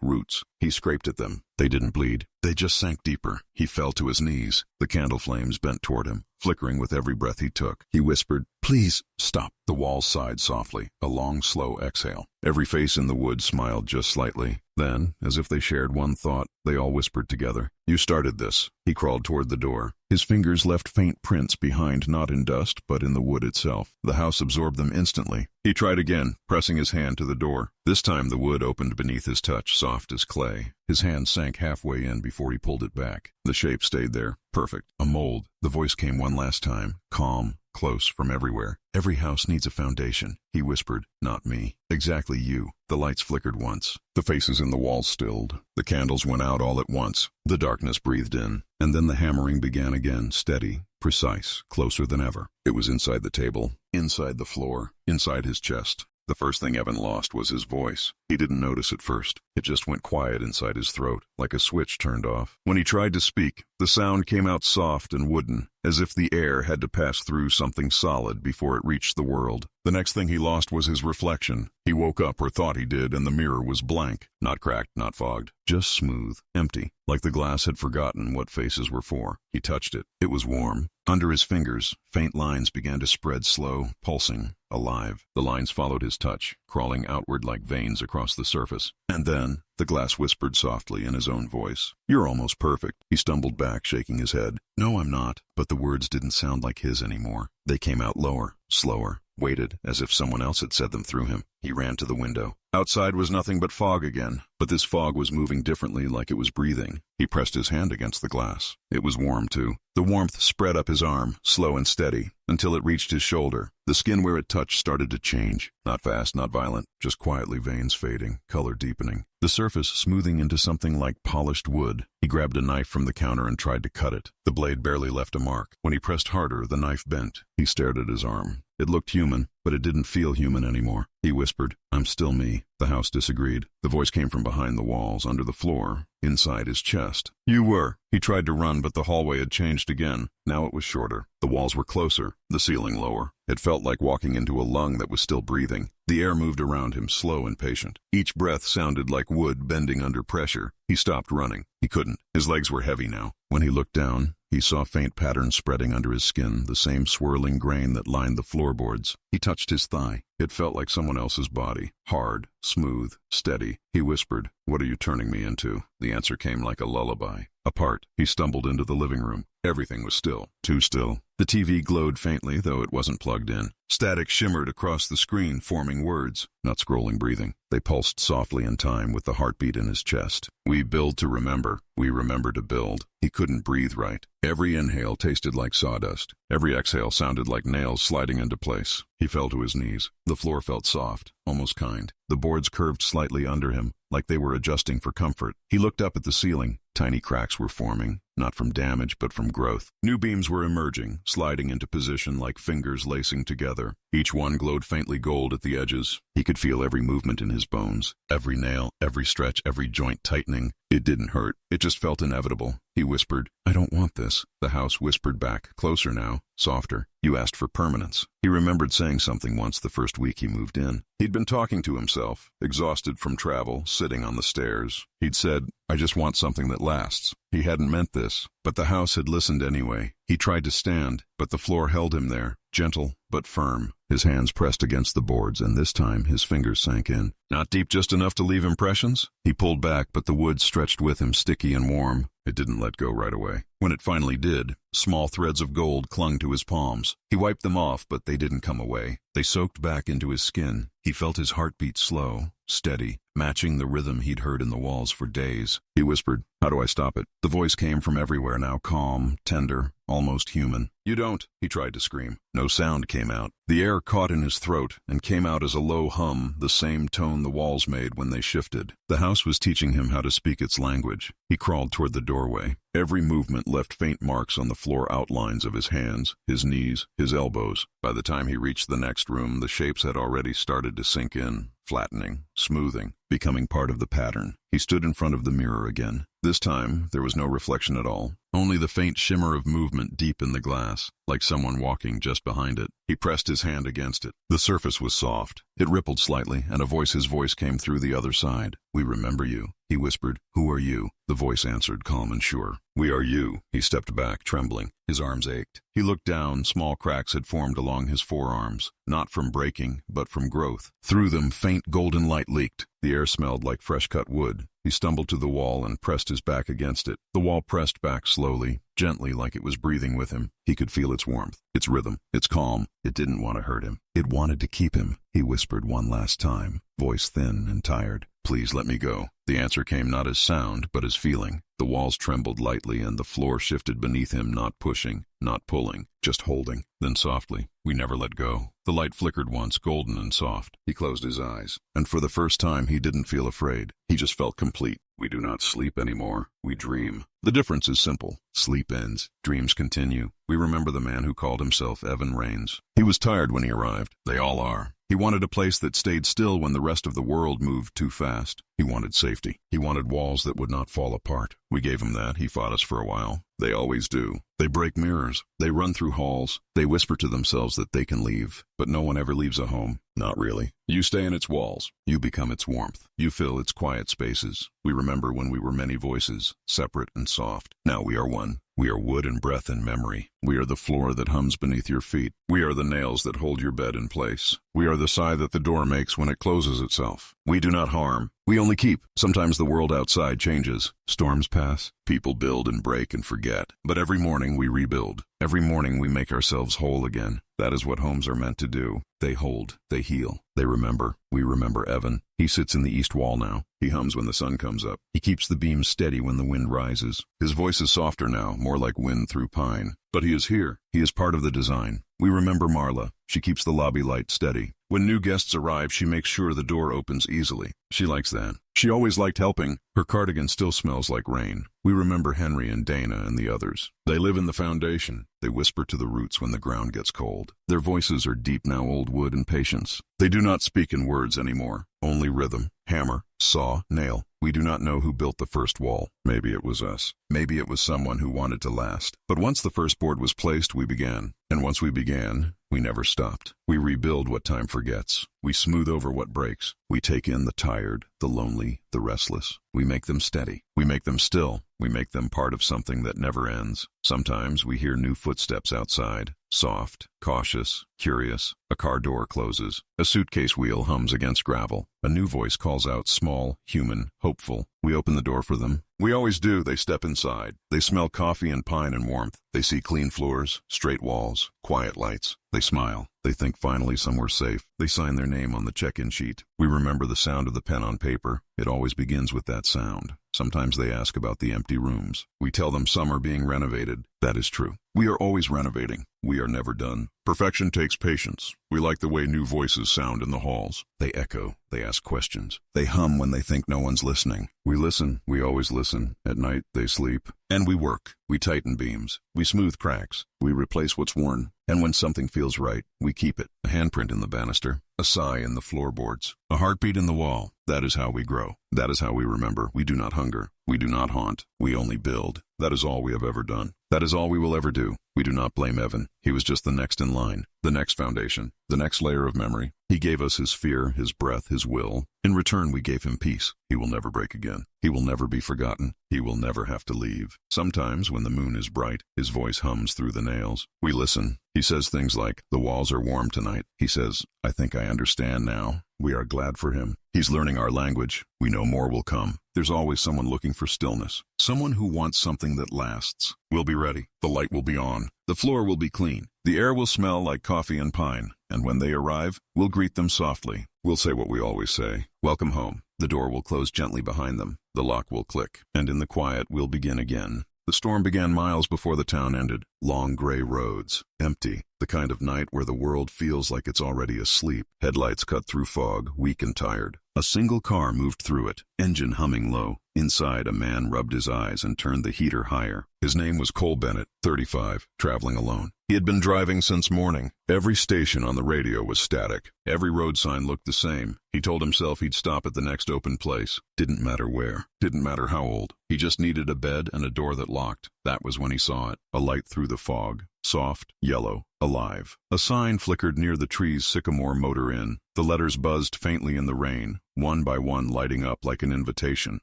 roots. He scraped at them. They didn't bleed. They just sank deeper. He fell to his knees. The candle flames bent toward him, flickering with every breath he took. He whispered, "Please, stop." The walls sighed softly, a long, slow exhale. Every face in the wood smiled just slightly. Then, as if they shared one thought, they all whispered together, "You started this." He crawled toward the door. His fingers left faint prints behind, not in dust, but in the wood itself. The house absorbed them instantly. He tried again, pressing his hand to the door. This time the wood opened beneath his touch, soft as clay. His hand sank halfway in before he pulled it back. The shape stayed there, perfect, a mold. The voice came one last time, calm, close, from everywhere. "Every house needs a foundation," he whispered. "Not me. Exactly you." The lights flickered once. The faces in the walls stilled. The candles went out all at once. The darkness breathed in. And then the hammering began again, steady, precise, closer than ever. It was inside the table, inside the floor, inside his chest. The first thing Evan lost was his voice. He didn't notice at first. It just went quiet inside his throat, like a switch turned off. When he tried to speak, the sound came out soft and wooden, as if the air had to pass through something solid before it reached the world. The next thing he lost was his reflection. He woke up, or thought he did, and the mirror was blank. Not cracked, not fogged. Just smooth, empty, like the glass had forgotten what faces were for. He touched it. It was warm. Under his fingers, faint lines began to spread, slow, pulsing, alive. The lines followed his touch, crawling outward like veins across the surface. And then, the glass whispered softly in his own voice, "You're almost perfect." He stumbled back, shaking his head. "No, I'm not." But the words didn't sound like his anymore. They came out lower, slower, waited, as if someone else had said them through him. He ran to the window. Outside was nothing but fog again, but this fog was moving differently, like it was breathing. He pressed his hand against the glass. It was warm, too. The warmth spread up his arm, slow and steady, until it reached his shoulder. The skin where it touched started to change. Not fast, not violent, just quietly, veins fading, color deepening. The surface smoothing into something like polished wood. He grabbed a knife from the counter and tried to cut it. The blade barely left a mark. When he pressed harder, the knife bent. He stared at his arm. It looked human, but it didn't feel human anymore. He whispered, "I'm still me." The house disagreed. The voice came from behind the walls, under the floor, inside his chest. "You were." He tried to run, but the hallway had changed again. Now it was shorter. The walls were closer, the ceiling lower. It felt like walking into a lung that was still breathing. The air moved around him, slow and patient. Each breath sounded like wood bending under pressure. He stopped running. He couldn't. His legs were heavy now. When he looked down, he saw faint patterns spreading under his skin, the same swirling grain that lined the floorboards. He touched his thigh. It felt like someone else's body. Hard, smooth, steady. He whispered, "What are you turning me into?" The answer came like a lullaby. Apart, he stumbled into the living room. Everything was still, too still. The TV glowed faintly, though it wasn't plugged in. Static shimmered across the screen, forming words, not scrolling breathing. They pulsed softly in time with the heartbeat in his chest. We build to remember. We remember to build. He couldn't breathe right. Every inhale tasted like sawdust. Every exhale sounded like nails sliding into place. He fell to his knees. The floor felt soft, almost kind. The boards curved slightly under him, like they were adjusting for comfort. He looked up at the ceiling. Tiny cracks were forming, not from damage but from growth. New beams were emerging, sliding into position like fingers lacing together. Each one glowed faintly gold at the edges. He could feel every movement in his bones, every nail, every stretch, every joint tightening. It didn't hurt. It just felt inevitable. He whispered, "I don't want this." The house whispered back, closer now, softer. "You asked for permanence." He remembered saying something once the first week he moved in. He'd been talking to himself, exhausted from travel, sitting on the stairs. He'd said, "I just want something that lasts." He hadn't meant this, but the house had listened anyway. He tried to stand, but the floor held him there, gentle but firm. His hands pressed against the boards, and this time his fingers sank in. Not deep, just enough to leave impressions? He pulled back, but the wood stretched with him, sticky and warm. It didn't let go right away. When it finally did, small threads of gold clung to his palms. He wiped them off, but they didn't come away. They soaked back into his skin. He felt his heartbeat slow, steady, matching the rhythm he'd heard in the walls for days. He whispered, "How do I stop it?" The voice came from everywhere now, calm, tender, almost human. "You don't," he tried to scream. No sound came out. The air caught in his throat and came out as a low hum, the same tone the walls made when they shifted. The house was teaching him how to speak its language. He crawled toward the doorway. Every movement left faint marks on the floor outlines of his hands, his knees, his elbows. By the time he reached the next room, the shapes had already started to sink in, flattening, smoothing, becoming part of the pattern. He stood in front of the mirror again. This time, there was no reflection at all, only the faint shimmer of movement deep in the glass, like someone walking just behind it. He pressed his hand against it. The surface was soft. It rippled slightly, and his voice came through the other side. "We remember you," he whispered. "Who are you?" The voice answered, calm and sure. "We are you." He stepped back, trembling. His arms ached. He looked down. Small cracks had formed along his forearms, not from breaking, but from growth. Through them, faint golden light leaked. The air smelled like fresh-cut wood. He stumbled to the wall and pressed his back against it. The wall pressed back slowly, gently, like it was breathing with him. He could feel its warmth, its rhythm, its calm. It didn't want to hurt him. It wanted to keep him. He whispered one last time, voice thin and tired, "Please let me go." The answer came not as sound, but as feeling. The walls trembled lightly and the floor shifted beneath him, not pushing, not pulling, just holding. Then softly, "We never let go." The light flickered once, golden and soft. He closed his eyes, and for the first time he didn't feel afraid. He just felt complete. We do not sleep anymore. We dream. The difference is simple. Sleep ends. Dreams continue. We remember the man who called himself Evan Rains. He was tired when he arrived. They all are. He wanted a place that stayed still when the rest of the world moved too fast. He wanted safety. He wanted walls that would not fall apart. We gave him that. He fought us for a while. They always do. They break mirrors. They run through halls. They whisper to themselves that they can leave. But no one ever leaves a home. Not really. You stay in its walls. You become its warmth. You fill its quiet spaces. We remember when we were many voices, separate and soft. Now we are one. We are wood and breath and memory. We are the floor that hums beneath your feet. We are the nails that hold your bed in place. We are the sigh that the door makes when it closes itself. We do not harm. We only keep. Sometimes the world outside changes. Storms pass. People build and break and forget. But every morning we rebuild. Every morning we make ourselves whole again. That is what homes are meant to do. They hold. They heal. They remember. We remember Evan. He sits in the east wall now. He hums when the sun comes up. He keeps the beams steady when the wind rises. His voice is softer now, more like wind through pine. But he is here. He is part of the design. We remember Marla. She keeps the lobby light steady. When new guests arrive, she makes sure the door opens easily. She likes that. She always liked helping. Her cardigan still smells like rain. We remember Henry and Dana and the others. They live in the foundation. They whisper to the roots when the ground gets cold. Their voices are deep now, old wood and patience. They do not speak in words anymore. Only rhythm. Hammer, saw, nail. We do not know who built the first wall. Maybe it was us. Maybe it was someone who wanted to last. But once the first board was placed, we began. And once we began, we never stopped. We rebuild what time forgets. We smooth over what breaks. We take in the tired, the lonely, the restless. We make them steady. We make them still. We make them part of something that never ends. Sometimes we hear new footsteps outside. Soft, Cautious, curious, a car door closes. A suitcase wheel hums against gravel. A new voice calls out, small, human, hopeful. We open the door for them. We always do. They step inside. They smell coffee and pine and warmth. They see clean floors, straight walls, quiet lights. They smile. They think finally somewhere safe. They sign their name on the check-in sheet. We remember the sound of the pen on paper. It always begins with that sound. Sometimes they ask about the empty rooms. We tell them some are being renovated. That is true. We are always renovating. We are never done. Perfection takes patience. We like the way new voices sound in the halls. They echo. They ask questions. They hum when they think no one's listening. We listen. We always listen. At night, they sleep. And we work. We tighten beams. We smooth cracks. We replace what's worn. And when something feels right, we keep it. A handprint in the banister. A sigh in the floorboards. A heartbeat in the wall. That is how we grow. That is how we remember. We do not hunger. We do not haunt. We only build. That is all we have ever done. That is all we will ever do. We do not blame Evan. He was just the next in line, the next foundation, the next layer of memory. He gave us his fear, his breath, his will. In return, we gave him peace. He will never break again. He will never be forgotten. He will never have to leave. Sometimes, when the moon is bright, his voice hums through the nails. We listen. He says things like, "The walls are warm tonight." He says, "I think I understand now." We are glad for him. He's learning our language. We know more will come. There's always someone looking for stillness. Someone who wants something that lasts. We'll be ready. The light will be on. The floor will be clean. The air will smell like coffee and pine. And when they arrive, we'll greet them softly. We'll say what we always say. Welcome home. The door will close gently behind them. The lock will click. And in the quiet, we'll begin again. The storm began miles before the town ended. Long gray roads. Empty. The kind of night where the world feels like it's already asleep. Headlights cut through fog, weak and tired. A single car moved through it, engine humming low. Inside, a man rubbed his eyes and turned the heater higher. His name was Cole Bennett, 35, traveling alone. He had been driving since morning. Every station on the radio was static. Every road sign looked the same. He told himself he'd stop at the next open place. Didn't matter where. Didn't matter how old. He just needed a bed and a door that locked. That was when he saw it. A light through the fog. Soft, yellow, alive. A sign flickered near the tree's Sycamore Motor Inn. The letters buzzed faintly in the rain, one by one lighting up like an invitation.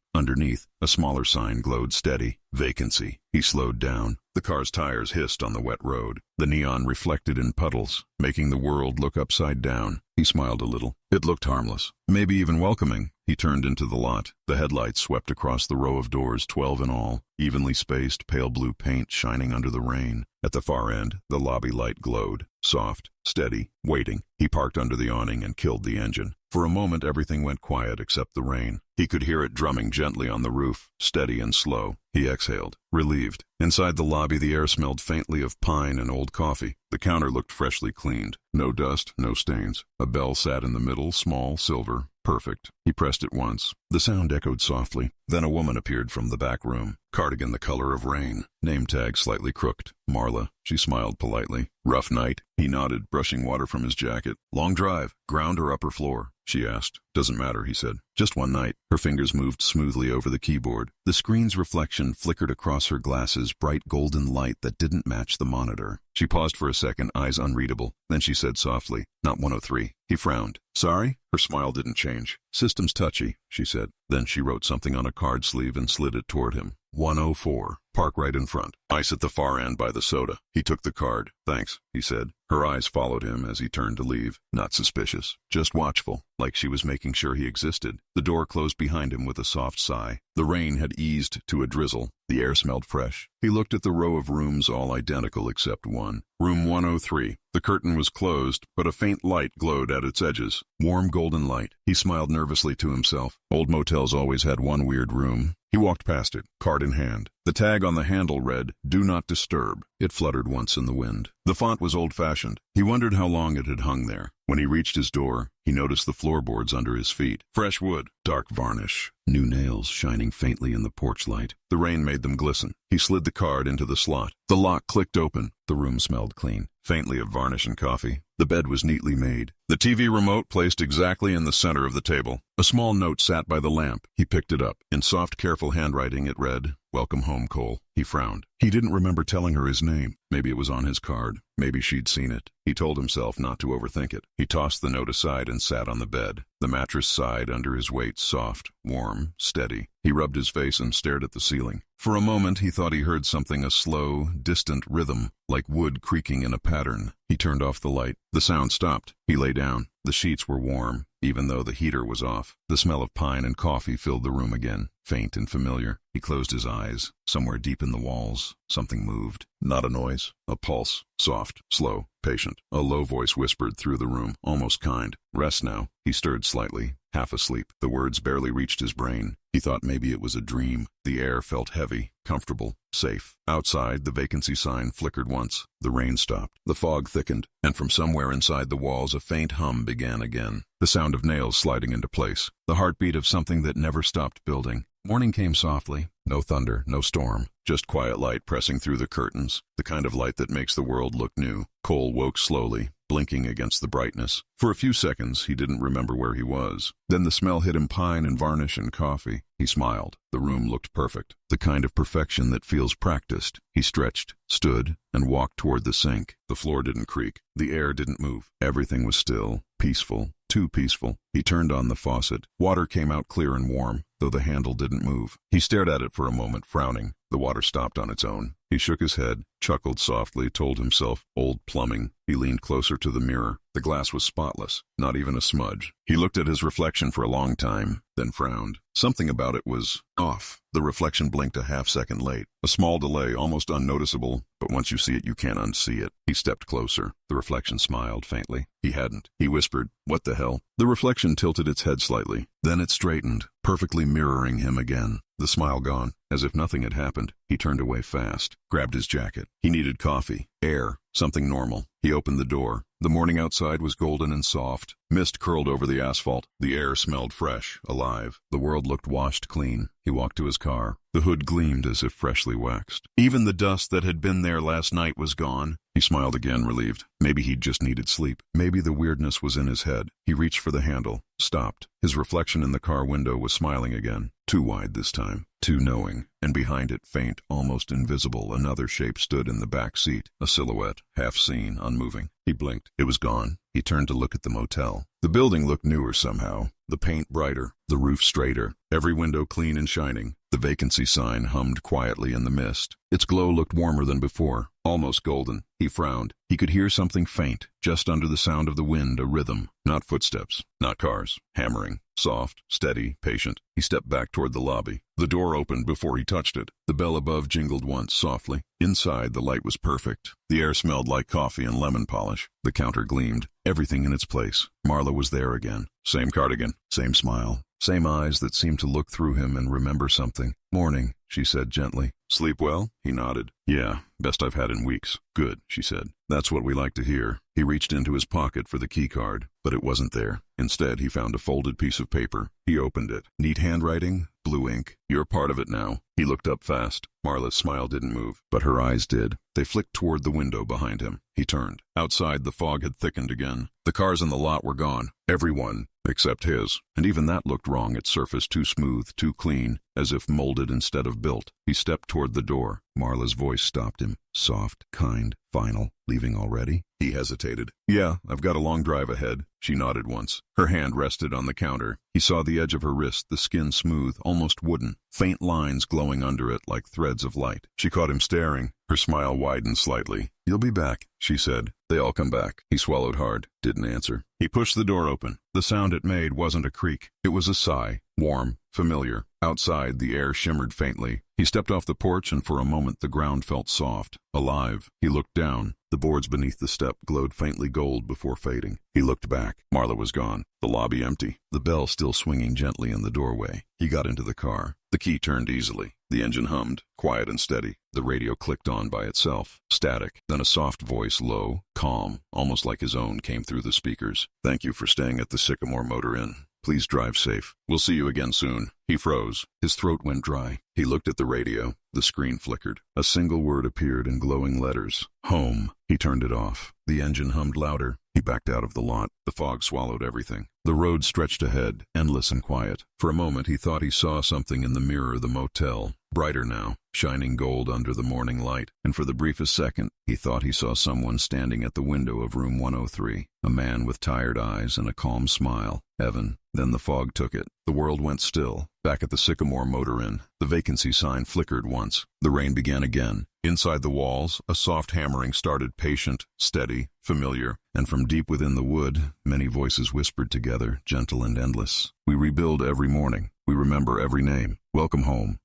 Underneath, a smaller sign glowed steady. Vacancy. He slowed down. The car's tires hissed on the wet road. The neon reflected in puddles, making the world look upside down. He smiled a little. It looked harmless, maybe even welcoming. He turned into the lot. The headlights swept across the row of doors, 12 in all, evenly spaced, pale blue paint shining under the rain. At the far end, the lobby light glowed, soft, steady, waiting. He parked under the awning and killed the engine. For a moment, everything went quiet except the rain. He could hear it drumming gently on the roof, steady and slow. He exhaled, relieved. Inside the lobby, the air smelled faintly of pine and old coffee. The counter looked freshly cleaned. No dust, no stains. A bell sat in the middle, small, silver. Perfect. He pressed it once. The sound echoed softly. Then a woman appeared from the back room. Cardigan the color of rain. Name tag slightly crooked. Marla. She smiled politely. Rough night? He nodded, brushing water from his jacket. Long drive. Ground or upper floor? She asked. Doesn't matter, he said. Just one night. Her fingers moved smoothly over the keyboard. The screen's reflection flickered across her glasses, bright golden light that didn't match the monitor. She paused for a second, eyes unreadable. Then she said softly, "Not 103. He frowned. Sorry? Her smile didn't change. System's touchy, she said. Then she wrote something on a card sleeve and slid it toward him. 104. Park right in front. Ice at the far end by the soda. He took the card. Thanks, he said. Her eyes followed him as he turned to leave. Not suspicious, just watchful, like she was making sure he existed. The door closed behind him with a soft sigh. The rain had eased to a drizzle. The air smelled fresh. He looked at the row of rooms, all identical except one. Room 103. The curtain was closed, but a faint light glowed at its edges. Warm golden light. He smiled nervously to himself. Old motels always had one weird room. He walked past it, card in hand. The tag on the handle read, "Do not disturb." It fluttered once in the wind. The font was old-fashioned. He wondered how long it had hung there. When he reached his door, he noticed the floorboards under his feet. Fresh wood, dark varnish, new nails shining faintly in the porch light. The rain made them glisten. He slid the card into the slot. The lock clicked open. The room smelled clean, faintly of varnish and coffee. The bed was neatly made. The TV remote placed exactly in the center of the table. A small note sat by the lamp. He picked it up. In soft, careful handwriting, it read, "Welcome home, Cole." He frowned. He didn't remember telling her his name. Maybe it was on his card. Maybe she'd seen it. He told himself not to overthink it. He tossed the note aside and sat on the bed. The mattress sighed under his weight, soft, warm, steady. He rubbed his face and stared at the ceiling. For a moment, he thought he heard something, a slow, distant rhythm, like wood creaking in a pattern. He turned off the light. The sound stopped. He lay down. The sheets were warm, even though the heater was off. The smell of pine and coffee filled the room again, faint and familiar. He closed his eyes. Somewhere deep in the walls, something moved. Not a noise, a pulse, soft, slow, patient. A low voice whispered through the room, almost kind. "Rest now." He stirred slightly, half asleep. The words barely reached his brain. He thought maybe it was a dream. The air felt heavy, comfortable, safe. Outside, the vacancy sign flickered once. The rain stopped. The fog thickened, and from somewhere inside the walls, a faint hum began again. The sound of nails sliding into place. The heartbeat of something that never stopped building. Morning came softly. No thunder, no storm. Just quiet light pressing through the curtains. The kind of light that makes the world look new. Cole woke slowly, blinking against the brightness. For a few seconds, he didn't remember where he was. Then the smell hit him, pine and varnish and coffee. He smiled. The room looked perfect. The kind of perfection that feels practiced. He stretched, stood, and walked toward the sink. The floor didn't creak. The air didn't move. Everything was still, peaceful, too peaceful. He turned on the faucet. Water came out clear and warm, though the handle didn't move. He stared at it for a moment, frowning. The water stopped on its own. He shook his head, chuckled softly, told himself, "Old plumbing." He leaned closer to the mirror. The glass was spotless, not even a smudge. He looked at his reflection for a long time, then frowned. Something about it was off. The reflection blinked a half-second late. A small delay, almost unnoticeable, but once you see it, you can't unsee it. He stepped closer. The reflection smiled faintly. He hadn't. He whispered, "What the hell?" The reflection tilted its head slightly. Then it straightened, perfectly mirroring him again. The smile gone. As if nothing had happened, he turned away fast, grabbed his jacket. He needed coffee, air, something normal. He opened the door. The morning outside was golden and soft. Mist curled over the asphalt. The air smelled fresh, alive. The world looked washed clean. He walked to his car. The hood gleamed as if freshly waxed. Even the dust that had been there last night was gone. He smiled again, relieved. Maybe he'd just needed sleep. Maybe the weirdness was in his head. He reached for the handle, stopped. His reflection in the car window was smiling again. Too wide this time, too knowing. And behind it, faint, almost invisible, another shape stood in the back seat, a silhouette, half seen, unmoving. He blinked. It was gone. He turned to look at the motel. The building looked newer somehow, the paint brighter, the roof straighter, every window clean and shining. The vacancy sign hummed quietly in the mist. Its glow looked warmer than before, almost golden. He frowned. He could hear something faint, just under the sound of the wind, a rhythm. Not footsteps, not cars, hammering, soft, steady, patient. He stepped back toward the lobby. The door opened before he touched it. The bell above jingled once, softly. Inside, the light was perfect. The air smelled like coffee and lemon polish. The counter gleamed, everything in its place. Marla was there again. Same cardigan, same smile, same eyes that seemed to look through him and remember something. "Morning," she said gently. "Sleep well?" He nodded. "Yeah, best I've had in weeks." "Good," she said. "That's what we like to hear." He reached into his pocket for the key card, but it wasn't there. Instead, he found a folded piece of paper. He opened it. Neat handwriting, blue ink. "You're part of it now." He looked up fast. Marla's smile didn't move, but her eyes did. They flicked toward the window behind him. He turned. Outside, the fog had thickened again. The cars in the lot were gone. Everyone, except his. And even that looked wrong, its surface too smooth, too clean, as if molded instead of built. He stepped toward the door. Marla's voice stopped him. Soft, kind, final. "Leaving already?" He hesitated. "Yeah, I've got a long drive ahead." She nodded once. Her hand rested on the counter. He saw the edge of her wrist, the skin smooth, almost wooden, faint lines glowing under it like threads of light. She caught him staring. Her smile widened slightly. "You'll be back," she said. "They all come back." He swallowed hard, didn't answer. He pushed the door open. The sound it made wasn't a creak. It was a sigh, warm, familiar. Outside, the air shimmered faintly. He stepped off the porch, and for a moment the ground felt soft, alive. He looked down. The boards beneath the step glowed faintly gold before fading. He looked back. Marla was gone. The lobby empty. The bell still swinging gently in the doorway. He got into the car. The key turned easily. The engine hummed, quiet and steady. The radio clicked on by itself, static. Then a soft voice, low, calm, almost like his own, came through the speakers. "Thank you for staying at the Sycamore Motor Inn. Please drive safe. We'll see you again soon." He froze. His throat went dry. He looked at the radio. The screen flickered. A single word appeared in glowing letters. "Home." He turned it off. The engine hummed louder. He He backed out of the lot. The fog swallowed everything. The road stretched ahead, endless and quiet. For a moment he thought he saw something in the mirror of the motel, brighter now, shining gold under the morning light. And for the briefest second, he thought he saw someone standing at the window of room 103, a man with tired eyes and a calm smile. Evan. Then the fog took it. The world went still. Back at the Sycamore Motor Inn, the vacancy sign flickered once. The rain began again. Inside the walls, a soft hammering started, patient, steady, familiar, and from deep within the wood, many voices whispered together, gentle and endless. We rebuild every morning. We remember every name. Welcome home.